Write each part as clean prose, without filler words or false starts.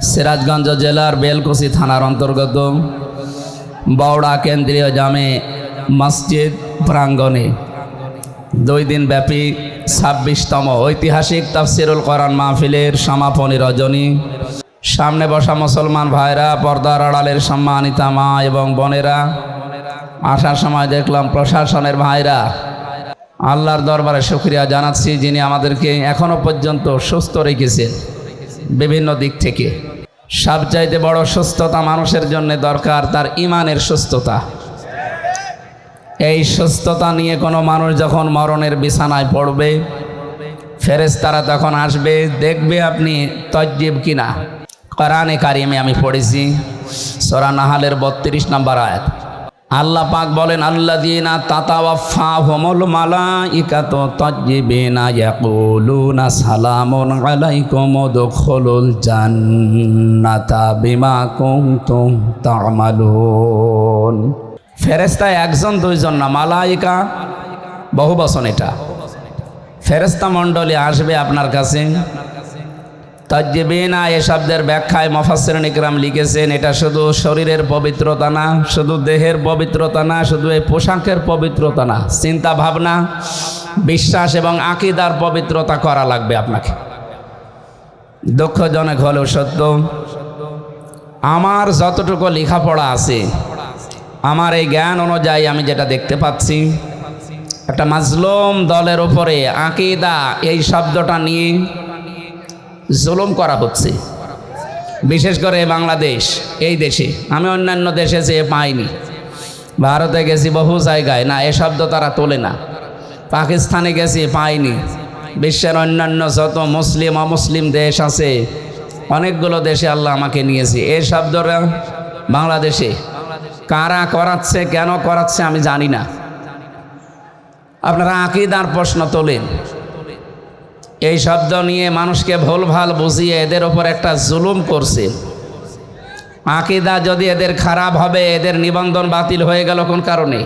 সিরাজগঞ্জ জেলার বেলকুচি থানার অন্তর্গত বওড়া কেন্দ্রীয় জামে মসজিদ প্রাঙ্গণে 2 দিন ব্যাপী 26তম ঐতিহাসিক তাফসিরুল কোরআন মাহফিলের সমাপনী রজনী। সামনে বসা মুসলমান ভাইরা, পর্দার আড়ালের সম্মানিতা মা এবং বোনেরা, আসার সময় দেখলাম প্রশাসনের ভাইরা। আল্লাহর দরবারে শুকরিয়া জানাচ্ছি, যিনি আমাদেরকে এখনো পর্যন্ত সুস্থ রেখেছেন বিভিন্ন দিক থেকে। সবচাইতে বড় সুস্থতা মানুষের জন্য দরকার তার ঈমানের সুস্থতা। এই সুস্থতা নিয়ে কোনো মানুষ যখন মরণের বিছানায় পড়বে, ফেরেশতারা তখন আসবে, দেখবে আপনি তজ্জিব কিনা। কোরআনে কারিমে আমি পড়েছি সূরা নাহলের 32 নম্বর আয়াত। আল্লাহ পাক বলেন, আল্লাযীনা তাতাওয়াফাহুমুল মালাইকাতু তাজ্জিবিনা ইয়াকুলুনা সালামুন আলাইকুম উদখুলুল জান্নাতা বিমা কুনতুম তা'মালুন। ফেরেশতা একজন দুইজন না, মালাইকা বহু বচন। এটা ফেরেশতা মণ্ডলী আসবে আপনার কাছে। তাজ্জিবিনা এ শব্দের ব্যাখ্যায় মুফাসসিরিন ইকরাম লিখেছেন, এটা শুধু শরীরের পবিত্রতা না, শুধু দেহের পবিত্রতা না, শুধু এই পোশাকের পবিত্রতা না, চিন্তা ভাবনা, বিশ্বাস এবং আকীদার পবিত্রতা করা লাগবে আপনাকে। দুঃখজনক হলেও সত্য, আমার যতটুকু লেখাপড়া আছে, আমার এই জ্ঞান অনুযায়ী আমি যেটা দেখতে পাচ্ছি, একটা মাজলুম দলের উপরে আকীদা এই শব্দটা নিয়ে জুলুম করা হচ্ছে। বিশেষ করে বাংলাদেশ, এই দেশে। আমি অন্যান্য দেশে যেয়ে পাইনি, ভারতে গেছি বহু জায়গায়, না এ শব্দ তারা তোলে না। পাকিস্তানে গেছি, পাইনি। বিশ্বের অন্যান্য যত মুসলিম অমুসলিম দেশ আছে, অনেকগুলো দেশে আল্লাহ আমাকে নিয়েছে। এই শব্দটা বাংলাদেশে কারা করাচ্ছে, কেন করাচ্ছে আমি জানি না। আপনারা আকীদার প্রশ্ন তোলেন, এই শব্দ নিয়ে মানুষকে ভুলভাল বুঝিয়ে এদের ওপর একটা জুলুম করছে। আকীদা যদি এদের খারাপ হবে, এদের নিবন্ধন বাতিল হয়ে গেল কোন কারণে?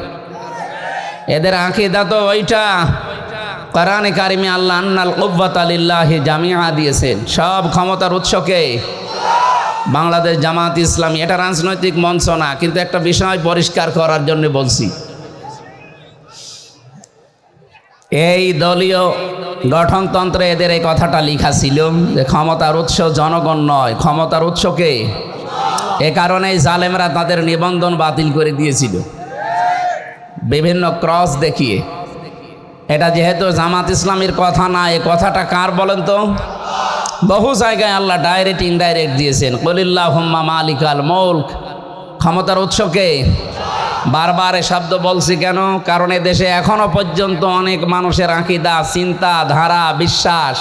এদের আকীদা তো ওইটা। কোরআনে কারিমে আল্লাহ আন্নাল কুওয়াতা লিল্লাহি জামিআ দিয়েছেন। সব ক্ষমতার উৎসকে বাংলাদেশ জামাত ইসলামী। এটা রাজনৈতিক মঞ্চ না, কিন্তু একটা বিষয় পরিষ্কার করার জন্য বলছি। এই দলীয় গঠনতন্ত্রে এদের এই কথাটা লেখা ছিল যে ক্ষমতার উৎস জনগণ নয়, ক্ষমতার উৎসকে। এ কারণেই জালেমরা তাদের নিবন্ধন বাতিল করে দিয়েছিল বিভিন্ন ক্রস দেখিয়ে। এটা যেহেতু জামাত ইসলামীর কথা না, এ কথাটা কার বলেন তো? বহু জায়গায় আল্লাহ ডাইরেক্ট ইনডাইরেক্ট দিয়েছেন, কুলিল্লাহুম্মা মালিকাল মুলক। ক্ষমতার উৎসকে বারবার এ শব্দ বলছি কেন? কারণ এ দেশে এখনো পর্যন্ত অনেক মানুষের আকীদা, চিন্তা ধারা, বিশ্বাস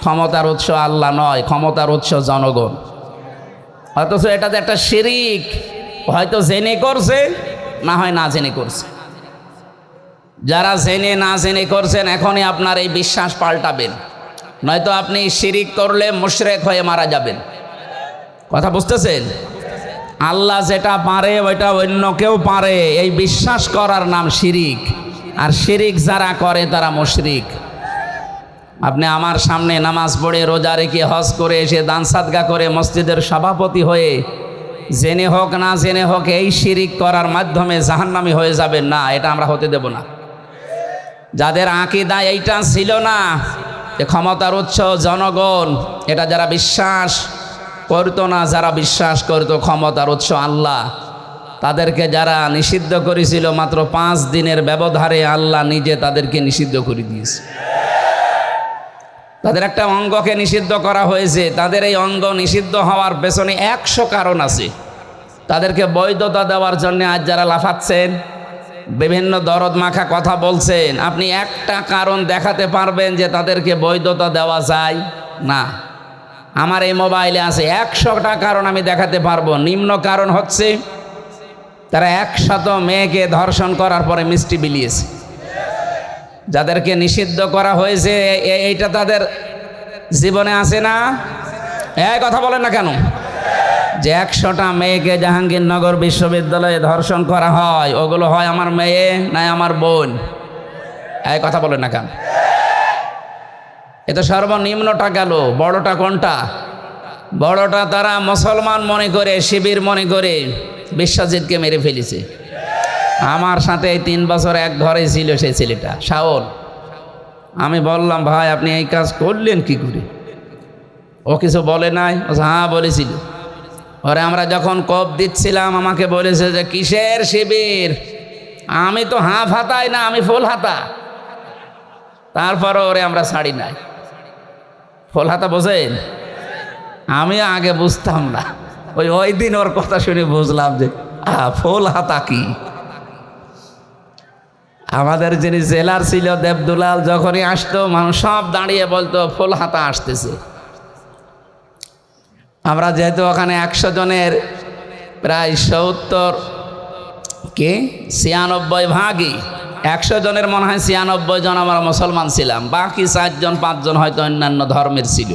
ক্ষমতার উৎস আল্লাহ নয়, ক্ষমতার উৎস জনগণ। অথচ এটাতে একটা শিরিক, হয়তো জেনে করছে, না হয় না জেনে করছে। যারা জেনে না জেনে করছেন, এখনই আপনার এই বিশ্বাস পাল্টাবেন, নয়তো আপনি শিরিক করলে মুশরিক হয়ে মারা যাবেন। কথা বুঝতেছেন? আল্লাহ যেটা পারে ওইটা অন্য কেউ পারে, এই বিশ্বাস করার নাম শিরিক। আর শিরিক যারা করে তারা মুশরিক। আপনি আমার সামনে নামাজ পড়ে, রোজা রেখে, হজ করে এসে, দান সাদকা করে, মসজিদের সভাপতি হয়ে জেনে হোক না জেনে হোক এই শিরিক করার মাধ্যমে জাহান্নামী হয়ে যাবেন না, এটা আমরা হতে দেব না। যাদের আকীদা এইটা ছিল না যে ক্ষমতার উৎস জনগণ, এটা যারা বিশ্বাস করতো না, যারা বিশ্বাস করতো ক্ষমতার উৎস আল্লাহ, তাদেরকে যারা নিষিদ্ধ করেছিল মাত্র 5 দিনের ব্যবধানে আল্লাহ নিজে তাদেরকে নিষিদ্ধ করে দিয়েছে। তাদের একটা অঙ্গকে নিষিদ্ধ করা হয়েছে। তাদের এই অঙ্গ নিষিদ্ধ হওয়ার পেছনে 100 কারণ আছে। তাদেরকে বৈধতা দেওয়ার জন্য আজ যারা লাফাচ্ছেন, বিভিন্ন দরদ মাখা কথা বলছেন, আপনি একটা কারণ দেখাতে পারবেন যে তাদেরকে বৈধতা দেওয়া যায় না? আমার এই মোবাইলে আছে 100টা কারণ আমি দেখাতে পারবো। নিম্ন কারণ হচ্ছে তারা 100 মেয়েকে ধর্ষণ করার পরে মিষ্টি বিলিয়েছে। যাদেরকে নিষিদ্ধ করা হয়েছে এইটা তাদের জীবনে আছে না? এই কথা বলেন না কেন? যে 100টা মেয়েকে জাহাঙ্গীরনগর বিশ্ববিদ্যালয়ে ধর্ষণ করা হয়, ওগুলো হয় আমার মেয়ে না আমার বোন? এই কথা বলেন না কেন? এ তো সর্বনিম্নটা গেল, বড়টা কোনটা? বড়টা তারা মুসলমান মনে করে, শিবির মনে করে বিশ্বজিৎকে মেরে ফেলেছে। আমার সাথে এই 3 বছর এক ঘরে ছিল সেই ছেলেটা শাওন। আমি বললাম, ভাই আপনি এই কাজ করলেন কি করে? ও কিছু বলে নাই? হ্যাঁ বলেছিল। ওরে আমরা যখন কোপ দিচ্ছিলাম আমাকে বলেছে যে কিসের শিবির? আমি তো হাফ হাতাই না, আমি ফুল হাতা। তারপরও ওরে আমরা ছাড়ি নাই। ফুল হাতা বোঝেন? আমি আগে বুঝতাম না, ওই দিন ওর কথা শুনে বুঝলাম যে ফুল হাতা কি। আমাদের যিনি জেলার ছিল দেবদুলাল, যখনই আসতো মানুষ সব দাঁড়িয়ে বলতো ফুল হাতা আসতেছে। আমরা যেহেতু ওখানে 100 জনের প্রায় 96 ভাগই, 100 জনের মনে হয় 96 জন আমরা মুসলমান ছিলাম, বাকি 4 জন 5 জন হয়তো অন্যান্য ধর্মের ছিল।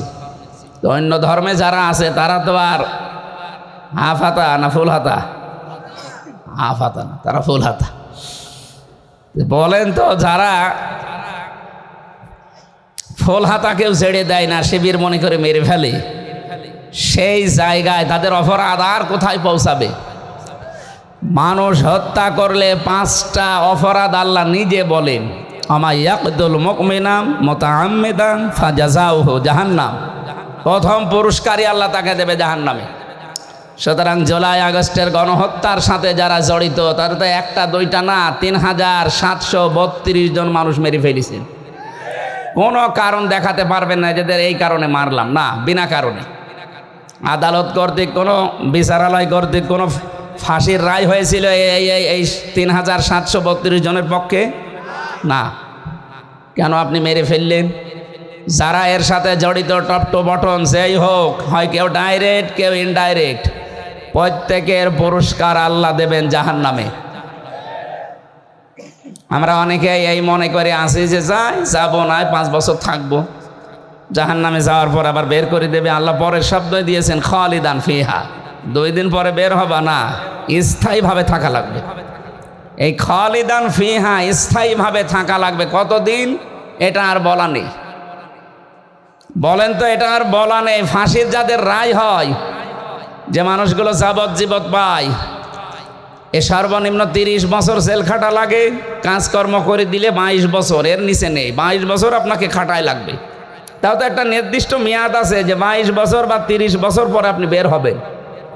তো অন্য ধর্মে যারা আছে তারা তো আর হাফ হাতা না ফুল হাতা? হাফ হাতা না, তারা ফুল হাতা। বলেন তো, যারা ফুল হাতা কেউ ছেড়ে দেয় না, শিবির মনে করে মেরে ফেলে, সেই জায়গায় তাদের অপরাধ আর কোথায় পৌঁছাবে? মানুষ হত্যা করলে 5টা অপরাধ আল্লাহ নিজে বলেন, আমা ইয়াকদুল মুমিনা মুতাআম্মিদান ফাজাযাউহু জাহান্নাম। প্রথম পুরস্কারই আল্লাহ তাকে দেবে জাহান্নামে। সুতরাং জুলাই আগস্টের গণহত্যার সাথে যারা জড়িত তারা তো 1টা 2টা না, 3732 জন মানুষ মেরে ফেলেছেন। কোনো কারণ দেখাতে পারবেন না যাদের এই কারণে মারলাম, না, বিনা কারণে। আদালত কর্তৃক কোনো বিচারালয় কর্তৃক কোনো ফাঁসির রায় হয়েছিল এই 3732 জনের পক্ষে? না। কেন আপনি মেরে ফেললেন? যারা এর সাথে জড়িত টপ টু বটন যেই হোক, হয় কেউ ডাইরেক্ট কেউ ইনডাইরেক্ট, প্রত্যেকের পুরস্কার আল্লাহ দেবেন জাহান্নামে। আমরা অনেকে এই মনে করে আসি যে যাবো না, 5 বছর থাকবো, জাহান্নামে যাওয়ার পর আবার বের করে দেবে আল্লাহ। পরের শব্দই দিয়েছেন খালিদান ফিহা, 2 দিন পরে বের হবা না, স্থায়ীভাবে থাকা লাগবে। এই খালিদান ফিহা স্থায়ীভাবে থাকা লাগবে। কতদিন এটা আর বলা নেই। বলেন তো, এটা আর বলা নেই। ফাঁসির যাদের রায় হয়, যে মানুষগুলো যাবজ্জীবন পায়, এ সর্বনিম্ন 30 বছর জেল খাটা লাগে। কাজকর্ম করে দিলে 22 বছর, এর নিচে নেই। 22 বছর আপনাকে খাটাই লাগবে। তাও তো একটা নির্দিষ্ট মেয়াদ আছে যে 22 বছর বা 30 বছর পরে আপনি বের হবেন।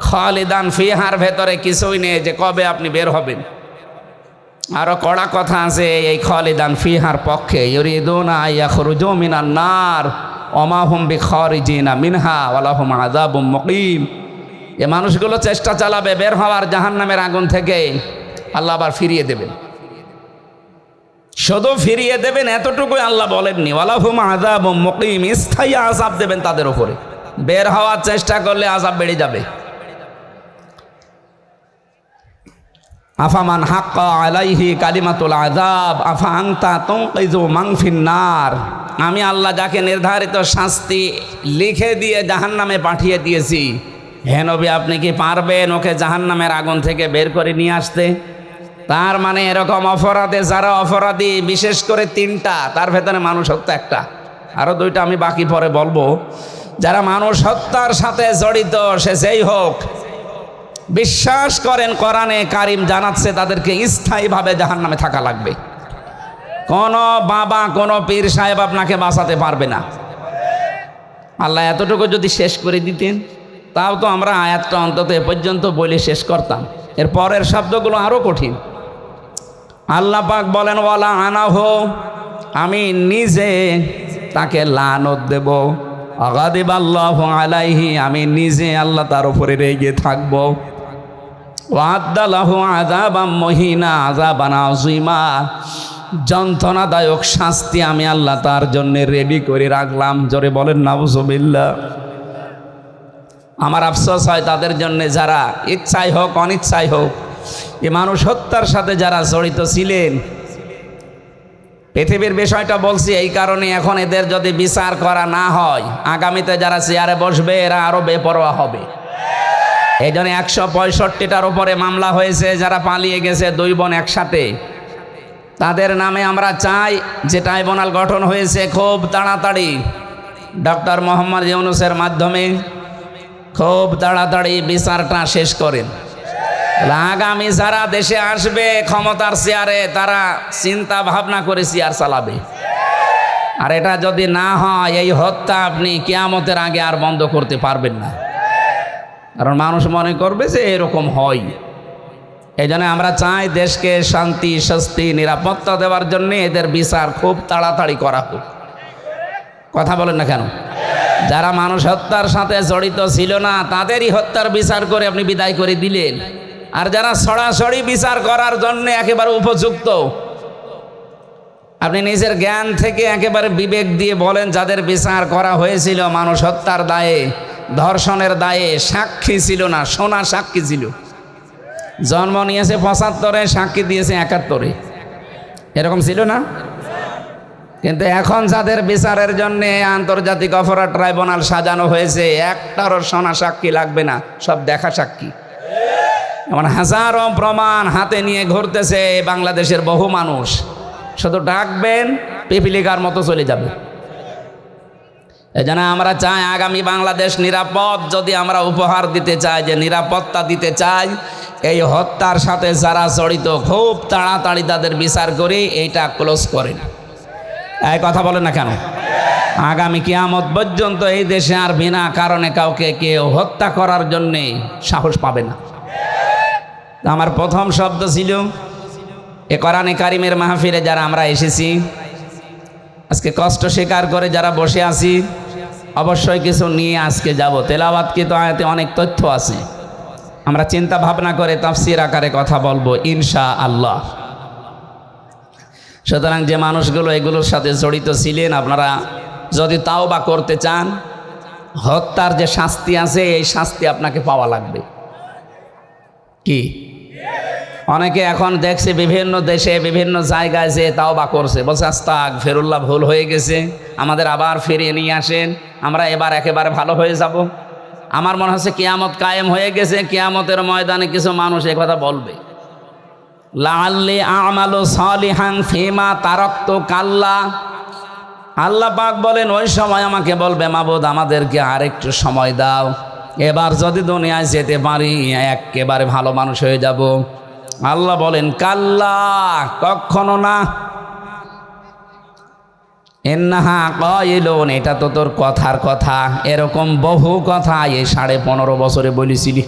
খালিদান ফিহার ভেতরে কিছুই নেই যে কবে আপনি বের হবেন। আরো কড়া কথা আছে এই খালিদান ফিহার পক্ষে, ইউরিদুনা আইয়াখরুজু মিনান নার ওমা হুম বিখারিজিনা মিনহা ওয়া লাহুম আযাবুম মুকিম। এই মানুষগুলো চেষ্টা চালাবে বের হওয়ার জাহান্নামের আগুন থেকে, আল্লাহ আবার ফিরিয়ে দেবেন। শুধু ফিরিয়ে দেবেন এতটুকুই আল্লাহ বলেননি, ওয়া লাহুম আযাবুম মুকিম, স্থায়ী আযাব দেবেন তাদের উপরে। বের হওয়ার চেষ্টা করলে আযাব বেড়ে যাবে। আফামান হাক্কা আলাইহি কালিমাতুল আযাব আফা আনতা তুনকিযু মান ফিন্নার। আমি আল্লাহ যাকে নির্ধারিত শাস্তি লিখে দিয়ে জাহান্নামে পাঠিয়ে দিয়েছি, হে নবী আপনি কি পারবেন ওকে জাহান্নামের আগুন থেকে বের করে নিয়ে আসতে? তার মানে এরকম অপরাধে যারা অপরাধী, বিশেষ করে 3টা, তার ভেতরে মানুষ হত্যা একটা, আরও 2টা আমি বাকি পরে বলবো। যারা মানুষ হত্যার সাথে জড়িত, সে যেই হোক, বিশ্বাস করেন কোরআনে কারিম জানাচ্ছে তাদেরকে স্থায়ীভাবে জাহান্নামে থাকা লাগবে। কোনো বাবা, কোনো পীর সাহেব আপনাকে বাঁচাতে পারবে না। আল্লাহ এতটুকু যদি শেষ করে দিতেন, তাও তো আমরা আয়াতটা অন্তত এ পর্যন্ত বলে শেষ করতাম। এর পরের শব্দগুলো আরো কঠিন। আল্লাহ পাক বলেন, ওয়ালা আনাহু, আমি নিজে তাকে লানত দেব। আগাদিবাল্লাহু আলাইহি, আমি নিজে আল্লাহ তার উপরে রেগে থাকব। ওয়াদ্দালাহু আযাবাম মুহিনা আযাবান আযীমা, যন্ত্রণাদায়ক শাস্তি আমি আল্লাহ তার জন্য রেডি করে রাখলাম। জোরে বলেন নাউযুবিল্লাহ। আমার আফসোস হয় তাদের জন্য যারা ইচ্ছাই হোক অনিচ্ছাই হোক এই মানুষ হত্যার সাথে যারা জড়িত ছিলেন। পৃথিবীর বিষয়টা বলছি এই কারণে, এখন এদের যদি বিচার করা না হয়, আগামীতে যারা চেয়ারে বসবে এরা আরো বেপরোয়া হবে। এই জন্য 165টার উপরে মামলা হয়েছে, যারা পালিয়ে গেছে 2 বোন একসাথে, তাদের নামে আমরা চাই যে ট্রাইব্যুনাল গঠন হয়েছে খুব তাড়াতাড়ি ডক্টর মোহাম্মদ ইউনূসের মাধ্যমে খুব তাড়াতাড়ি বিচারটা শেষ করেন। আগামী যারা দেশে আসবে ক্ষমতার চেয়ারে, তারা চিন্তা ভাবনা করে চেয়ার চালাবে। আর এটা যদি না হয়, এই হত্যা আপনি কিয়ামতের আগে আর বন্ধ করতে পারবেন না। কারণ মানুষ মনে করবে যে এরকম হয়। এই জন্য আমরা চাই দেশকে শান্তি, স্বস্তি, নিরাপত্তা দেওয়ার জন্য এদের বিচার খুব তাড়াতাড়ি করা হোক। কথা বলেন না কেন? যারা মানুষ হত্যার সাথে জড়িত ছিল না, তাদেরই হত্যার বিচার করে আপনি বিদায় করে দিলেন। আর যারা সরাসরি বিচার করার জন্য একেবারে উপযুক্ত, আপনি নিজের জ্ঞান থেকে একেবারে বিবেক দিয়ে বলেন, যাদের বিচার করা হয়েছিল মানুষ হত্যার দায়ে, ধর্ষণের দায়ে, সাক্ষী ছিল না, সোনা সাক্ষী ছিল। জন্ম নিয়েছে ৭৫-এ, সাক্ষী দিয়েছে ৭১-এ, এরকম ছিল না? কিন্তু এখন যাদের বিচারের জন্য আন্তর্জাতিক অপরাধ ট্রাইব্যুনাল সাজানো হয়েছে, একটারও সোনা সাক্ষী লাগবে না, সব দেখা সাক্ষী। এমন হাজারো প্রমাণ হাতে নিয়ে ঘুরতেছে বাংলাদেশের বহু মানুষ। শুধু ডাকবেন, পিপিলিকার মতো চলে যাবে। এজন্য আমরা চাই আগামী বাংলাদেশ নিরাপদ। যদি আমরা উপহার দিতে চাই, যে নিরাপত্তা দিতে চাই, এই হত্যার সাথে যারা জড়িত খুব তাড়াতাড়ি তাদের বিচার করে এইটা ক্লোজ করেন। এই কথা বলেন না কেন? আগামী কিয়ামত পর্যন্ত এই দেশে আর বিনা কারণে কাউকে কেউ হত্যা করার জন্যে সাহস পাবে না। আমার প্রথম শব্দ ছিল, এ কোরআনে কারিমের মাহফিলে যারা আমরা এসেছি, আজকে কষ্ট স্বীকার করে যারা বসে আছি, অবশ্যই কিছু নিয়ে আজকে যাব। তেলাওয়াতকৃত আয়াতে অনেক তথ্য আছে, আমরা চিন্তা ভাবনা করে তাফসীর আকারে কথা বলবো ইনশাআল্লাহ। সুতরাং যে মানুষগুলো এগুলোর সাথে জড়িত ছিলেন, আপনারা যদি তাওবা করতে চান, হত্যার যে শাস্তি আছে, এই শাস্তি আপনাকে পাওয়া লাগবে। কি অনেকে এখন দেখছে বিভিন্ন দেশে বিভিন্ন জায়গায় যে তাওবা করছে, বলছে আস্তাগফিরুল্লাহ, ভুল হয়ে গেছে, আমাদের আবার ফিরিয়ে নিয়ে আসেন, আমরা এবার একেবারে ভালো হয়ে যাব। আমার মনে হচ্ছে কিয়ামত কায়েম হয়ে গেছে, কিয়ামতের ময়দানে কিছু মানুষ এ কথা বলবে, লাআল্লি আমালু সালিহান ফিমা তারাকতু কাল্লা। আল্লাহ পাক বলেন, ওই সময় আমাকে বলবে, মাবুদ আমাদেরকে আরেকটু সময় দাও, এবার যদি দুনিয়ায় যেতে পারি একেবারে ভালো মানুষ হয়ে যাব। আল্লাহ বলেন, কাল্লা, কখনো না। ইন্নাহা কাইলুন, এটা তো তোর কথার কথা। এরকম বহু কথা এই 15.5 বছরে বলেছিলি।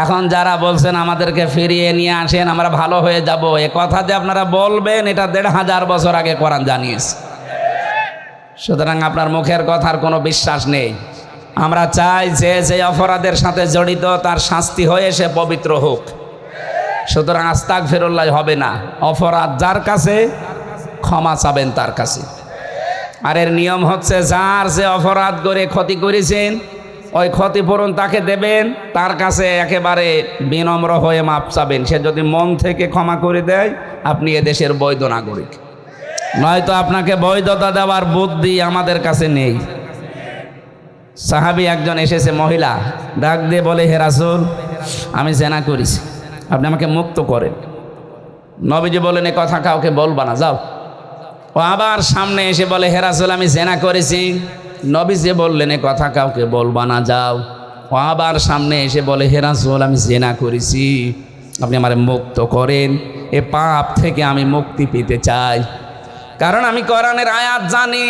এখন যারা বলছেন আমাদেরকে ফিরিয়ে নিয়ে আসেন, আমরা ভালো হয়ে যাব, এ কথা যে আপনারা বলবেন, এটা 1500 বছর আগে কোরআন জানিয়েছে। সুতরাং আপনার মুখের কথার কোনো বিশ্বাস নেই। আমরা চাই যে যে অপরাধের সাথে জড়িত তার শাস্তি হয়ে সে পবিত্র হোক। সুতরাং আস্তাগফিরুল্লাহ হবে না, অপরাধ যার কাছে ক্ষমা চাবেন তার কাছে। আর এর নিয়ম হচ্ছে, যার যে অপরাধ করে ক্ষতি করেছেন ওই ক্ষতিপূরণ তাকে দেবেন, তার কাছে একেবারে বিনম্র হয়ে মাপ চাবেন। সে যদি মন থেকে ক্ষমা করে দেয়, আপনি এদেশের বৈধ নাগরিক। নয়তো আপনাকে বৈধতা দেওয়ার বুদ্ধি আমাদের কাছে নেই। সাহাবী একজন এসেছে, মহিলা, ডাক দিয়ে বলে, হে রাসূল, আমি জেনা করেছি, আপনি আমাকে মুক্ত করেন। নবীজি বলেন, এ কথা কাউকে বলবা না, যাও। ও আবার সামনে এসে বলে, হে রাসূল, আমি জেনা করেছি। নবীজি বললেন, এ কথা কাউকে বলবা না, যাও। ও আবার সামনে এসে বলে, হে রাসূল, আমি জেনা করেছি, আপনি আমারে মুক্ত করেন, এ পাপ থেকে আমি মুক্তি পেতে চাই। কারণ আমি কোরআনের আয়াত জানি,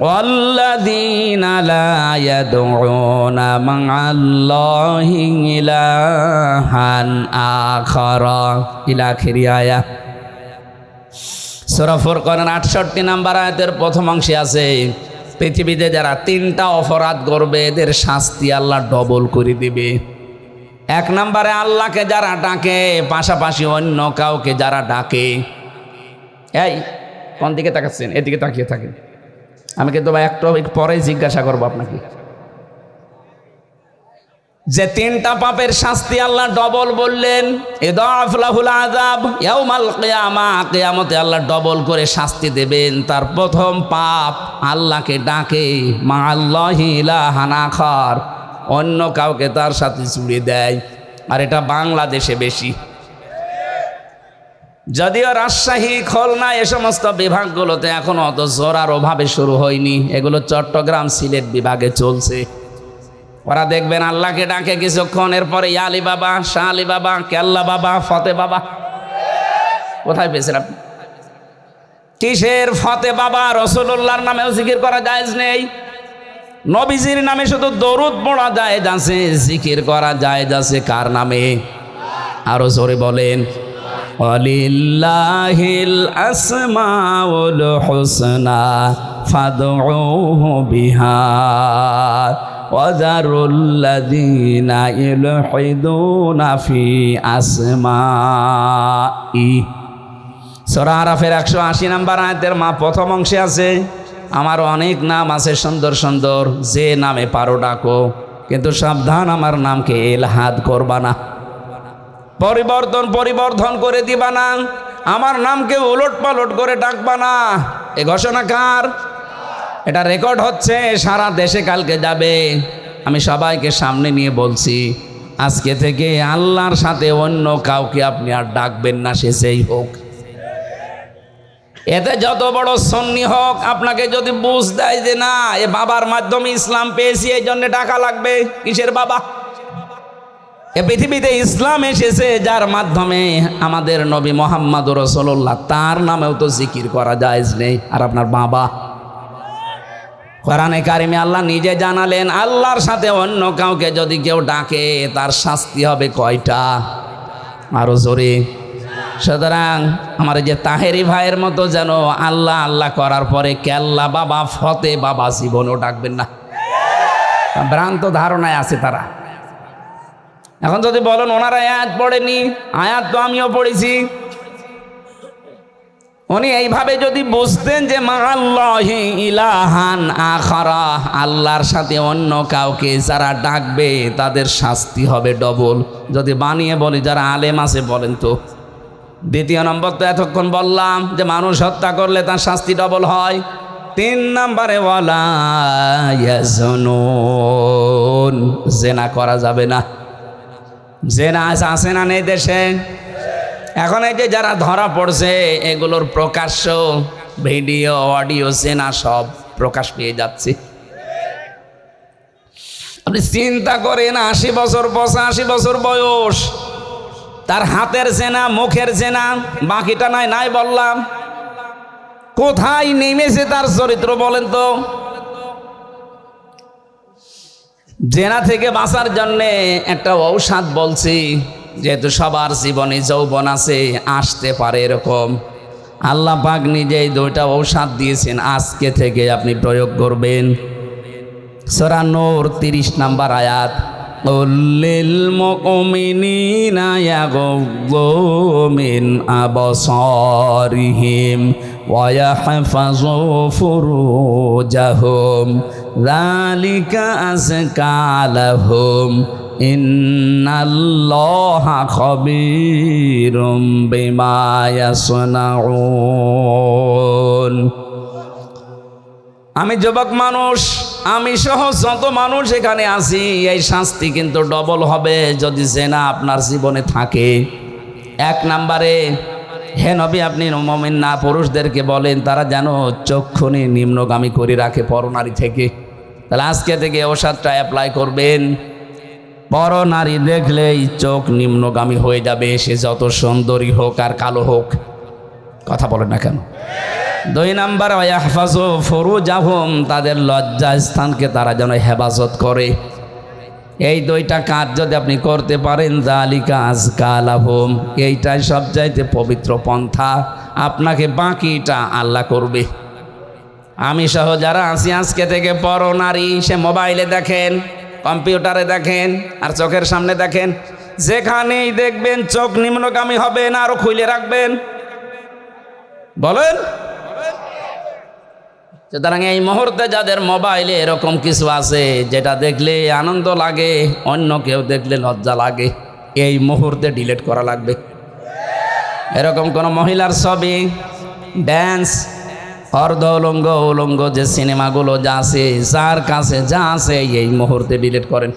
ওয়াল্লাযীনা লা ইয়াদউনা মা'আল্লাহি ইলাহান আখারা, ইলা আখিরি আয়াত। সূরা ফুরকানের 68 নম্বর আয়াতের প্রথম অংশে আছে, পৃথিবীতে যারা 3টা অপরাধ করবে এদের শাস্তি আল্লাহ ডবল করে দিবে। 1 নম্বরে আল্লাহকে যারা ডাকে, পাশাপাশি অন্য কাউকে যারা ডাকে। এই কোন দিকে তাকাচ্ছেন? এদিকে তাকিয়ে থাকেন, আমি কিন্তু একটু পরে জিজ্ঞাসা করবো আপনাকে। যে 3টা পাপের শাস্তি আল্লাহ ডবল বললেন, ইদাফ লাহুল আযাব ইয়াউমাল কিয়ামাহ, কিয়ামতে আল্লাহ ডবল করে শাস্তি দেবেন। তার প্রথম পাপ, আল্লাহকে ডাকে, মা আল্লাহি ইলাহান আখার, অন্য কাউকে তার সাথে জুড়ে দেয়। আর এটা বাংলাদেশে বেশি, যদিও রাজশাহী, খুলনা এ সমস্ত বিভাগগুলোতে এখনো অত জোরার অভাবে শুরু হয়নি, এগুলো চট্টগ্রাম, সিলেট বিভাগে চলছে। ওরা দেখবেন আল্লাহকে ডাকে কিছুক্ষণ, এরপরে ইয়া আলী বাবা, শাহ আলী বাবা, কেল্লা বাবা, ফতে বাবা। কোথায় পেয়েছেন আপনি? কিসের ফতে বাবা? রসুল্লাহর নামেও জিকির করা জায়েজ নেই। নবীজির নামে শুধু দরুদ পড়া জায়েজ আছে, জিকির করা জায়েজ আছে কার নামে? আরো জোরে বলেন। ওয়ালিল্লাহিল আসমাউল হুসনা ফাদউহু বিহা ওয়াযারুল্লাযীনা ইলহিদুনা ফি আসমাই। সূরা আরাফের 180 নম্বর আয়াতের প্রথম অংশে আছে, আমার অনেক নাম আছে সুন্দর সুন্দর, যে নামে পারো ডাকো, কিন্তু সাবধান আমার নামকে ইলহাদ করবা না, পরিবর্তন করে দিবা না, আমার নামকে উলট পালট করে ডাকবা না। এ ঘোষণা কার? এটা রেকর্ড হচ্ছে, সারা দেশে কালকে যাবে। আমি সবাইকে সামনে নিয়ে বলছি, আজকে থেকে আল্লাহর সাথে অন্য কাউকে আপনি আর ডাকবেন না, সে যেই হোক। এতে যত বড় সুন্নি হোক, আপনাকে যদি বুঝ দেয় যে না এ বাবার মাধ্যমে ইসলাম পেয়েছি, এই জন্য ডাকা লাগবে। কিসের বাবা? এ পৃথিবীতে ইসলাম এসেছে যার মাধ্যমে আমাদের নবী মুহাম্মদ রাসূলুল্লাহ, তার নামেও তো জিকির করা জায়েজ নেই। আর আপনার বাবা, কোরআনে কারিমে আল্লাহ নিজে জানালেন, আল্লাহর সাথে অন্য কাউকে যদি কেউ ডাকে তার শাস্তি হবে কয়টা? আরো জোরে। সুতরাং আমার যে তাহেরি ভাইয়ের মতো যেন আল্লাহ আল্লাহ করার পরে কেল্লা বাবা, ফতে বাবা জীবনও ডাকবেন না। ভ্রান্ত ধারণায় আছে তারা। এখন যদি বলেন ওনারা আয়াত পড়েনি, আয়াত তো আমিও পড়েছি। উনি এইভাবে যদি বুঝতেন যে মাআল্লাহি ইলাহান আখারা, আল্লাহর সাথে অন্য কাউকে যারা ডাকবে তাদের শাস্তি হবে ডবল। যদি বানিয়ে বলি যারা আলেম আছে বলেন তো। দ্বিতীয় নম্বর তো এতক্ষণ বললাম যে মানুষ হত্যা করলে তার শাস্তি ডবল হয়। 3 নম্বরে ওয়ালা ইয়াজনুন, জেনা করা যাবে না। জেনা আছে না নেই দেশে? এখন এই যে যারা ধরা পড়ছে, এগুলোর প্রকাশ্য ভিডিও, অডিও, জেনা সব প্রকাশ পেয়ে যাচ্ছে। আপনি চিন্তা করেন, 80 বছর 85 বছর বয়স, তার হাতের জেনা, মুখের জেনা, বাকিটা নাই বললাম। কোথায় নেমেছে তার চরিত্র বলেন তো? জেনা থেকে বাঁচার জন্যে একটা ঔষধ বলছি, যেহেতু সবার জীবনে যৌবন আছে, আসতে পারে এরকম। আল্লাহ পাক নিজেই 2টা ঔষধ দিয়েছেন, আজকে থেকে আপনি প্রয়োগ করবেন। সূরা নূর 30 নম্বর আয়াত, লিল মুমিনিনা ইয়াগুযু মিন আবসারিহিম ওয়া ইয়াহফাযু ফুরুজাহুম যালিকা আযকা লাহুম ইন্নাল্লাহা খাবীরুম বিমা ইয়াসনাউন। আমি যুবক মানুষ, আমি সহ যত মানুষ এখানে আছি, এই শাস্তি কিন্তু ডবল হবে যদি জেনা আপনার জীবনে থাকে। 1 নম্বরে, হে নবী আপনি মুমিন না পুরুষদেরকে বলেন তারা যেন চক্ষুনি নিম্নগামী করে রাখে পরনারী থেকে। তাহলে আজকে থেকে ওষুধটা অ্যাপ্লাই করবেন। পরনারী দেখলেই চোখ নিম্নগামী হয়ে যাবে, সে যত সুন্দরী হোক আর কালো হোক। কথা বলেন না কেন? 2 নম্বর, ওয়াহফাজু ফুরুজাহুম, তাদের লজ্জা স্থানকে তারা যেন হেফাজত করে। এই 2টা কাজ যদি আপনি করতে পারেন, যালিকা আযকা লাহুম, এইটাই সবচাইতে পবিত্র পন্থা। আপনাকে বাকিটা আল্লাহ করবে। আমি সহ যারা আছি আজকে থেকে পরনারী, সে মোবাইলে দেখেন, কম্পিউটারে দেখেন, আর চোখের সামনে দেখেন, যেখানেই দেখবেন চোখ নিম্নগামী হবে না, আরো খুলে রাখবেন। বলেন। সুতরাং এই মুহূর্তে যাদের মোবাইলে এরকম কিছু আছে যেটা দেখলে আনন্দ লাগে, অন্য কেউ দেখলে লজ্জা লাগে, এই মুহূর্তে ডিলিট করা লাগবে। এরকম কোন মহিলার ছবি, ড্যান্স, অর্ধ উলঙ্গ, উলঙ্গ যে সিনেমাগুলো যা আছে, যার কাছে যা আছে এই মুহূর্তে ডিলিট করেন।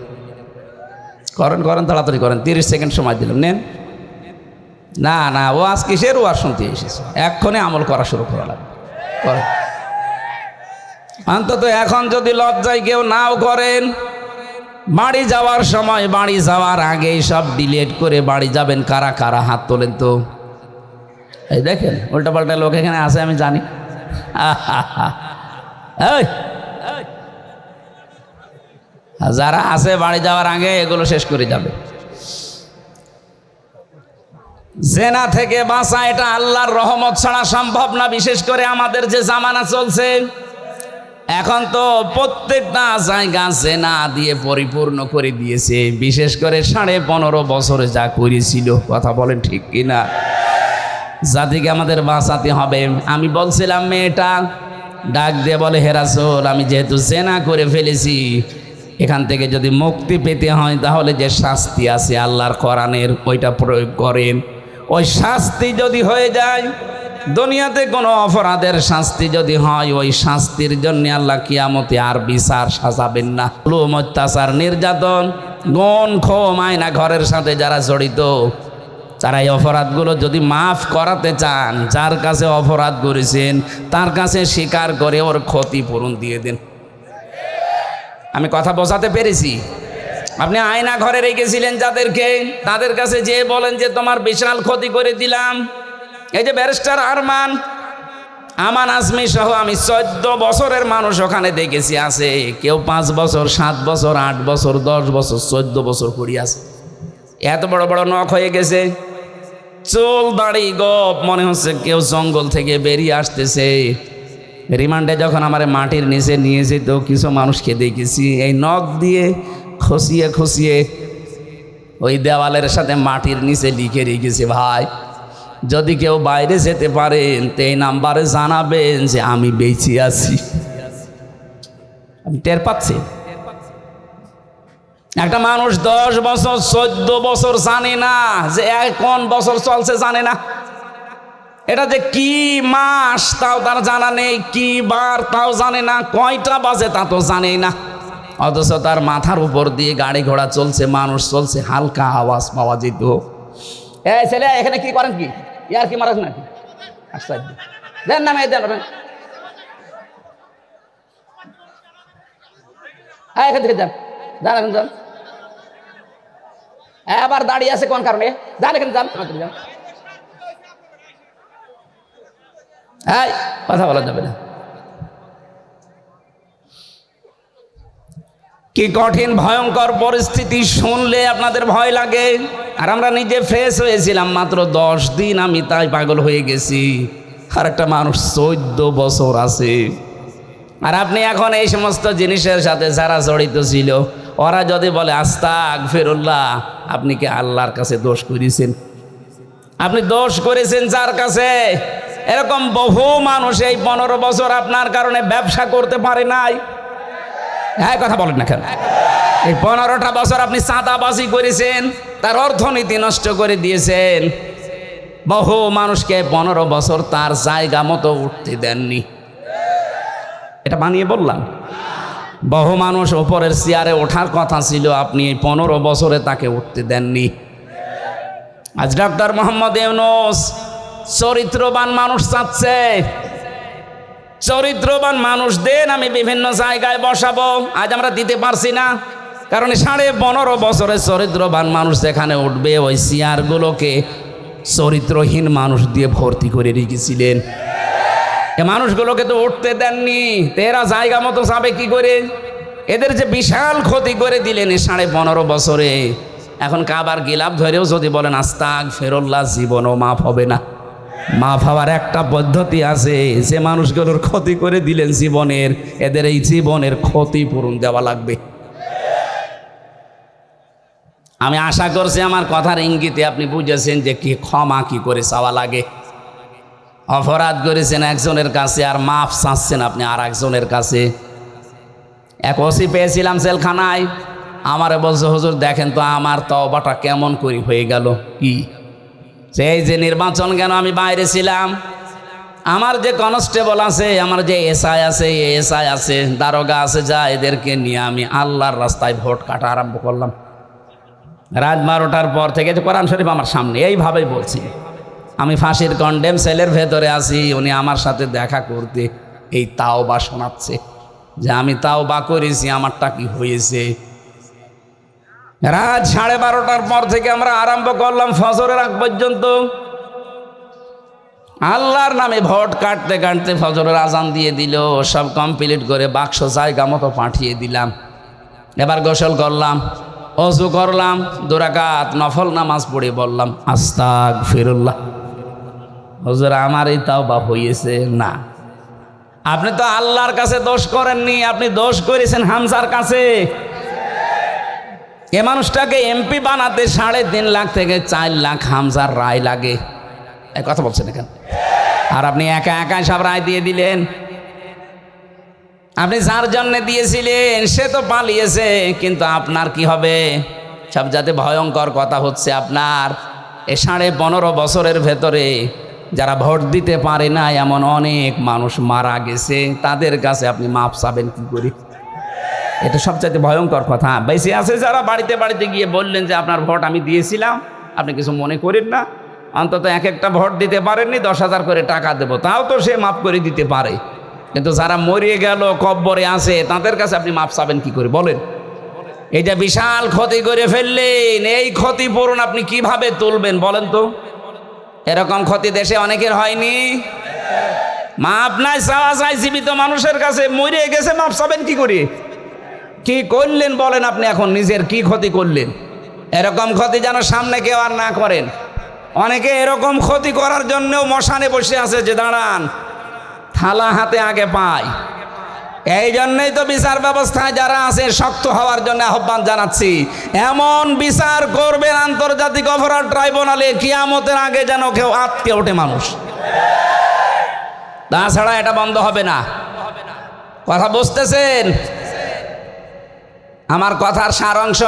করেন তাড়াতাড়ি করেন। 30 সেকেন্ড সময় দিলাম, নেন। না ওয়াজ কিসের? ওয়াজ শুনতে এসেছে, এক্ষণে আমল করা শুরু করা লাগবে। করেন অন্তত। এখন যদি লজ্জায় কেউ নাও করেন, বাড়ি যাওয়ার সময়, বাড়ি যাওয়ার আগেই সব ডিলিট করে বাড়ি যাবেন কারা কারা হাত তোলেন তো। এই দেখেন উল্টাপাল্টা লোক এখানে আছে আমি জানি। এই যারা আছে বাড়ি যাওয়ার আগে এগুলো শেষ করে যাবে। জেনা থেকে বাঁচা এটা আল্লাহর রহমত ছাড়া সম্ভব না। বিশেষ করে আমাদের যে জামানা চলছে এখন, তো প্রত্যেকটা জায়গা জেনা দিয়ে পরিপূর্ণ করে দিয়েছে। বিশেষ করে 15.5 বছরে যা করেছিল, কথা বলেন ঠিক কিনা? জাতিকে আমাদের বাঁচাতে হবে। আমি বলছিলাম, মেয়েটা ডাক দিয়ে বলে, হে রাসূল, আমি যেহেতু জেনা করে ফেলেছি, এখান থেকে যদি মুক্তি পেতে হয় তাহলে যে শাস্তি আছে আল্লাহর কোরআনের, ওইটা প্রয়োগ করেন। ওই শাস্তি যদি হয়ে যায়, দুনিয়াতে কোনো অপরাধের শাস্তি যদি হয়, ওই শাস্তির জন্য আল্লাহ কিয়ামতে আর বিচার সাজাবেন না। জুলুম, অত্যাচার, নির্যাতন, গুণ, খুন, আয়না ঘরের সাথে যারা জড়িত, তারা এই অপরাধগুলো যদি মাফ করাতে চান, যার কাছে অপরাধ করেছেন তার কাছে স্বীকার করে ওর ক্ষতিপূরণ দিয়ে দেন। আমি কথা বোঝাতে পেরেছি? আপনি আয়না ঘরে রেখেছিলেন যাদেরকে, তাদের কাছে যেয়ে বলেন যে তোমার বিশাল ক্ষতি করে দিলাম। এই যে ব্যারিস্টার আরমান, আমান আজমি সহ আমি 14 বছরের মানুষ ওখানে দেখেছি আছে। কেউ 5 বছর, 7 বছর, 8 বছর, 10 বছর, 14 বছর করে আছে। এত বড় বড় নখ হয়ে গেছে, চুল দাড়ি গোপ, মনে হচ্ছে কেউ জঙ্গল থেকে বেরিয়ে আসতেছে। রিমান্ডে যখন আমার মাটির নিচে নিয়ে যেত, কিছু মানুষকে দেখেছি এই নখ দিয়ে খসিয়ে খসিয়ে ওই দেওয়ালের সাথে মাটির নিচে লিখে রেখেছে, ভাই যদি কেউ বাইরে যেতে পারেন তো এই নাম্বারে জানাবেন যে আমি বেঁচে আছি। আপনি টের পাচ্ছেন? একটা মানুষ 10 বছর, 14 বছর জানে না যে কোন বছর চলছে, জানে না এটা যে কি মাস তাও তার জানা নেই, কি বার তাও জানে না, কয়টা বাজে তা তো জানেই না। অথচ তার মাথার উপর দিয়ে গাড়ি ঘোড়া চলছে, মানুষ চলছে, হালকা আওয়াজ পাওয়া যেত। এই ছেলে এখানে কি করেন, কি ইয়ার কি মারাস নাকি? আশ্চর্য, দেন না মেয়ে দেন, হ্যাঁ এখান থেকে যান, যান এখন যান। আবার দাঁড়িয়ে আছে কোন কারণে? যান এখানে যান, যান। এই কথা বলা যাবে না। কি কঠিন ভয়ঙ্কর পরিস্থিতি, শুনলে আপনাদের ভয় লাগে। আর আমরা নিজে ফ্রেশ হয়েছিলাম মাত্র 10 দিন, আমি তাই পাগল হয়ে গেছি। আর একটা মানুষ 14 বছর আছে। আর আপনি এখন এই সমস্ত জিনিসের সাথে যারা জড়িত ছিল, ওরা যদি বলে আস্তাগফিরুল্লাহ, আপনি কি আল্লাহর কাছে দোষ করেছেন? আপনি দোষ করেছেন যার কাছে। এরকম বহু মানুষ এই 15 বছর আপনার কারণে ব্যবসা করতে পারে নাই। হ্যাঁ কথা বলেন না কেন? এই 15টা বছর আপনি চাঁদাবাজি করেছেন, তার অর্থনীতি নষ্ট করে দিয়েছেন। বহু মানুষকে 15 বছর তার জায়গা মতো উঠতে দেননি। এটা বানিয়ে বললাম? বহু মানুষ ওপরের চেয়ারে ওঠার কথা ছিল, আপনি এই 15 বছরে তাকে উঠতে দেননি। আজ ডক্টর মোহাম্মদ ইউনূস চরিত্রবান মানুষ চাচ্ছে। চরিত্রবান মানুষ দেন, আমি বিভিন্ন জায়গায় বসাবো। আজ আমরা দিতে পারছি না, কারণ 15.5 বছরের চরিত্রবান মানুষ যেখানে উঠবে, ওই চেয়ারগুলোকে চরিত্রহীন মানুষ দিয়ে ভর্তি করে রেখেছিলেন। এ মানুষগুলোকে তো উঠতে দেননি, এরা জায়গা মতো যাবে কি করে? এদের যে বিশাল ক্ষতি করে দিলেন এই 15.5 বছরে। এখন কাবার গিলাফ ধরেও যদি বলেন আস্তাগফিরুল্লাহ, জীবনও মাফ হবে না। মাফ হওয়ার একটা পদ্ধতি আছে, যে মানুষগুলোর ক্ষতি করে দিলেন জীবনের, এদের এই জীবনের ক্ষতিপূরণ দেওয়া লাগবে। আমি আশা করছি আমার কথার ইঙ্গিতে আপনি বুঝেছেন যে কি ক্ষমা কি করে চাওয়া লাগে। অপরাধ করেছেন একজনের কাছে আর মাফ চাচ্ছেন আপনি আর একজনের কাছে। এক ওসি পেয়েছিলাম জেলখানায়, আমারে বলছে, হুজুর দেখেন তো আমার তওবাটা কেমন করে হয়ে গেল। কি সেই যে নির্বাচন কেন আমি বাইরে ছিলাম, আমার যে কনস্টেবল আছে, আমার যে এসআই আছে, এসআই আছে, দারোগা আছে, যা এদেরকে নিয়ে আমি আল্লাহর রাস্তায় ভোট কাটা আরম্ভ করলাম। রাত 12টার পর থেকে যে কোরআন শরীফ আমার সামনে, এইভাবেই বলছি। আমি ফাঁসির কন্ডেম সেলের ভেতরে আছি, উনি আমার সাথে দেখা করতে এই তাওবা শোনাচ্ছে যে আমি তাওবা করেছি, আমারটা কি হয়েছে। রাত 12:30টার পর থেকে আমরা আরম্ভ করলাম ফজরের আগ পর্যন্ত আল্লাহর নামে ভোট কাটতে কাটতে ফজরের আজান দিয়ে দিল। সব কমপ্লিট করে বাক্স জায়গা মতো পাঠিয়ে দিলাম। এবার গোসল করলাম, অজু করলাম, 2 রাকাত নফল নামাজ পড়ে বললাম আস্তাগফিরুল্লাহ। হুজুর আমারই তাওবা হয়েছে না। আপনি তো আল্লাহর কাছে দোষ করেননি, আপনি দোষ করেছেন হামজার কাছে। এ মানুষটাকে এমপি বানাতে 3.5 লাখ থেকে 4 লাখ হামজার রায় লাগে। এই কথা বলছেন এখানে। আর আপনি একা একা সব রায় দিয়ে দিলেন। আপনি যার জন্য দিয়েছিলেন সে তো পালিয়েছে, কিন্তু আপনার কি হবে? সবচাইতে ভয়ঙ্কর কথা হচ্ছে আপনার এই 15.5 বছরের ভেতরে যারা ভোট দিতে পারে না এমন অনেক মানুষ মারা গেছে, তাদের কাছে আপনি মাপ চাবেন কি করে? এটা সবচাইতে ভয়ঙ্কর কথা। বেশি আছে যারা বাড়িতে বাড়িতে গিয়ে বললেন যে আপনার ভোট আমি দিয়েছিলাম, আপনি কিছু মনে করেন না, অন্তত এক একটা ভোট দিতে পারেননি, 10,000 করে টাকা দেবো, তাও তো সে মাফ করে দিতে পারে। কিন্তু যারা মরিয়ে গেল কব্বরে আছে তাদের কাছে আপনি মাপ চাবেন কি করে বলেন? এটা বিশাল ক্ষতি করে ফেললেন। এই ক্ষতিপূরণ আপনি কিভাবে তুলবেন বলেন তো? এরকম ক্ষতি দেশে অনেকের হয়নি। মাপ নাই চাওয়া চাই জীবিত মানুষের কাছে, মরিয়ে গেছে মাপ চাবেন কি করে? কি করলেন বলেন আপনি? এখন নিজের কি ক্ষতি করলেন? এরকম ক্ষতি যেন সামনে কেউ আর না করেন। অনেকে এরকম ক্ষতি করার জন্যও মশানে বসে আছে যে দাঁড়ান থালা হাতে আগে পায়। এই জন্যই তো বিচার ব্যবস্থায় যারা আছে শক্ত হওয়ার জন্য আহ্বান জানাচ্ছি। এমন বিচার করবেন আন্তর্জাতিক অপরাধ ট্রাইব্যুনালে, কিয়ামতের আগে যেন কেউ আটকে ওঠে মানুষ। তাছাড়া এটা বন্ধ হবে না। কথা বুঝতেছেন? আমার কথার সারাংশ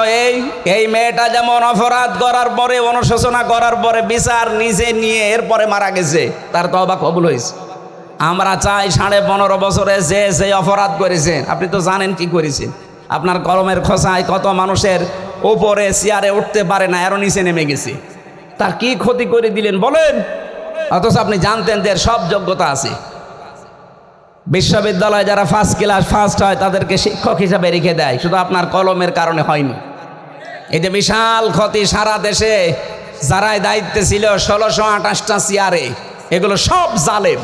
এই মেয়েটা যেমন অপরাধ করার পরে, অনুশোচনা করার পরে বিচার নিজে নিয়ে এরপরে মারা গেছে, তার তওবা কবুল হয়েছে। আমরা চাই 15.5 বছরে যে অপরাধ করেছেন, আপনি তো জানেন কি করেছেন। আপনার কলমের খোঁচায় কত মানুষের উপরে চেয়ারে উঠতে পারে না, এরও নিচে নেমে গেছে। তার কি ক্ষতি করে দিলেন বলেন? অথচ আপনি জানতেন যে সব যোগ্যতা আছে। বিশ্ববিদ্যালয়ে যারা ফার্স্ট হয় তাদেরকে শিক্ষক হিসাবে রেখে দেয়, শুধু আপনার কলমের কারণে হয়নি। এই যে বিশাল ক্ষতি সারা দেশে যারাই দায়িত্বে ছিল 1628টা চেয়ারে, এগুলো সব জালেম।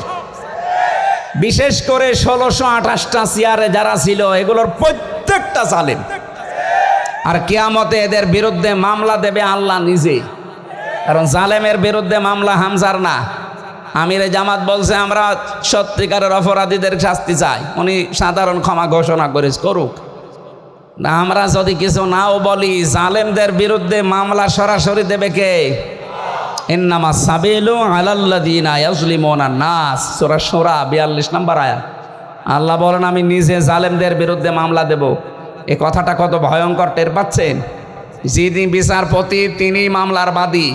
বিশেষ করে 1628টা চেয়ারে যারা ছিল এগুলোর প্রত্যেকটা জালেম। আর কিয়ামতে এদের বিরুদ্ধে মামলা দেবে আল্লাহ নিজে, কারণ জালেমের বিরুদ্ধে মামলা হামজার না। আমিরে জামাত বলছে আমরা সত্যিকারের অপরাধীদের শাস্তি চাই, উনি সাধারণ ক্ষমা ঘোষণা করুক না। আমরা যদি কিছু নাও বলি, জালেমদের বিরুদ্ধে মামলা সরাসরি দেবে কে? ইন্নামা সাবিলু আলাল্লাযিনা ইয়াজলিমুনা নাস, সূরা শূরা 42 নম্বর আয়াত। আল্লাহ বলেন আমি নিজে জালেমদের বিরুদ্ধে মামলা দেব। এই কথাটা কত ভয়ঙ্কর টের পাচ্ছেন? যিনি বিচারপতি তিনি মামলার বাদী।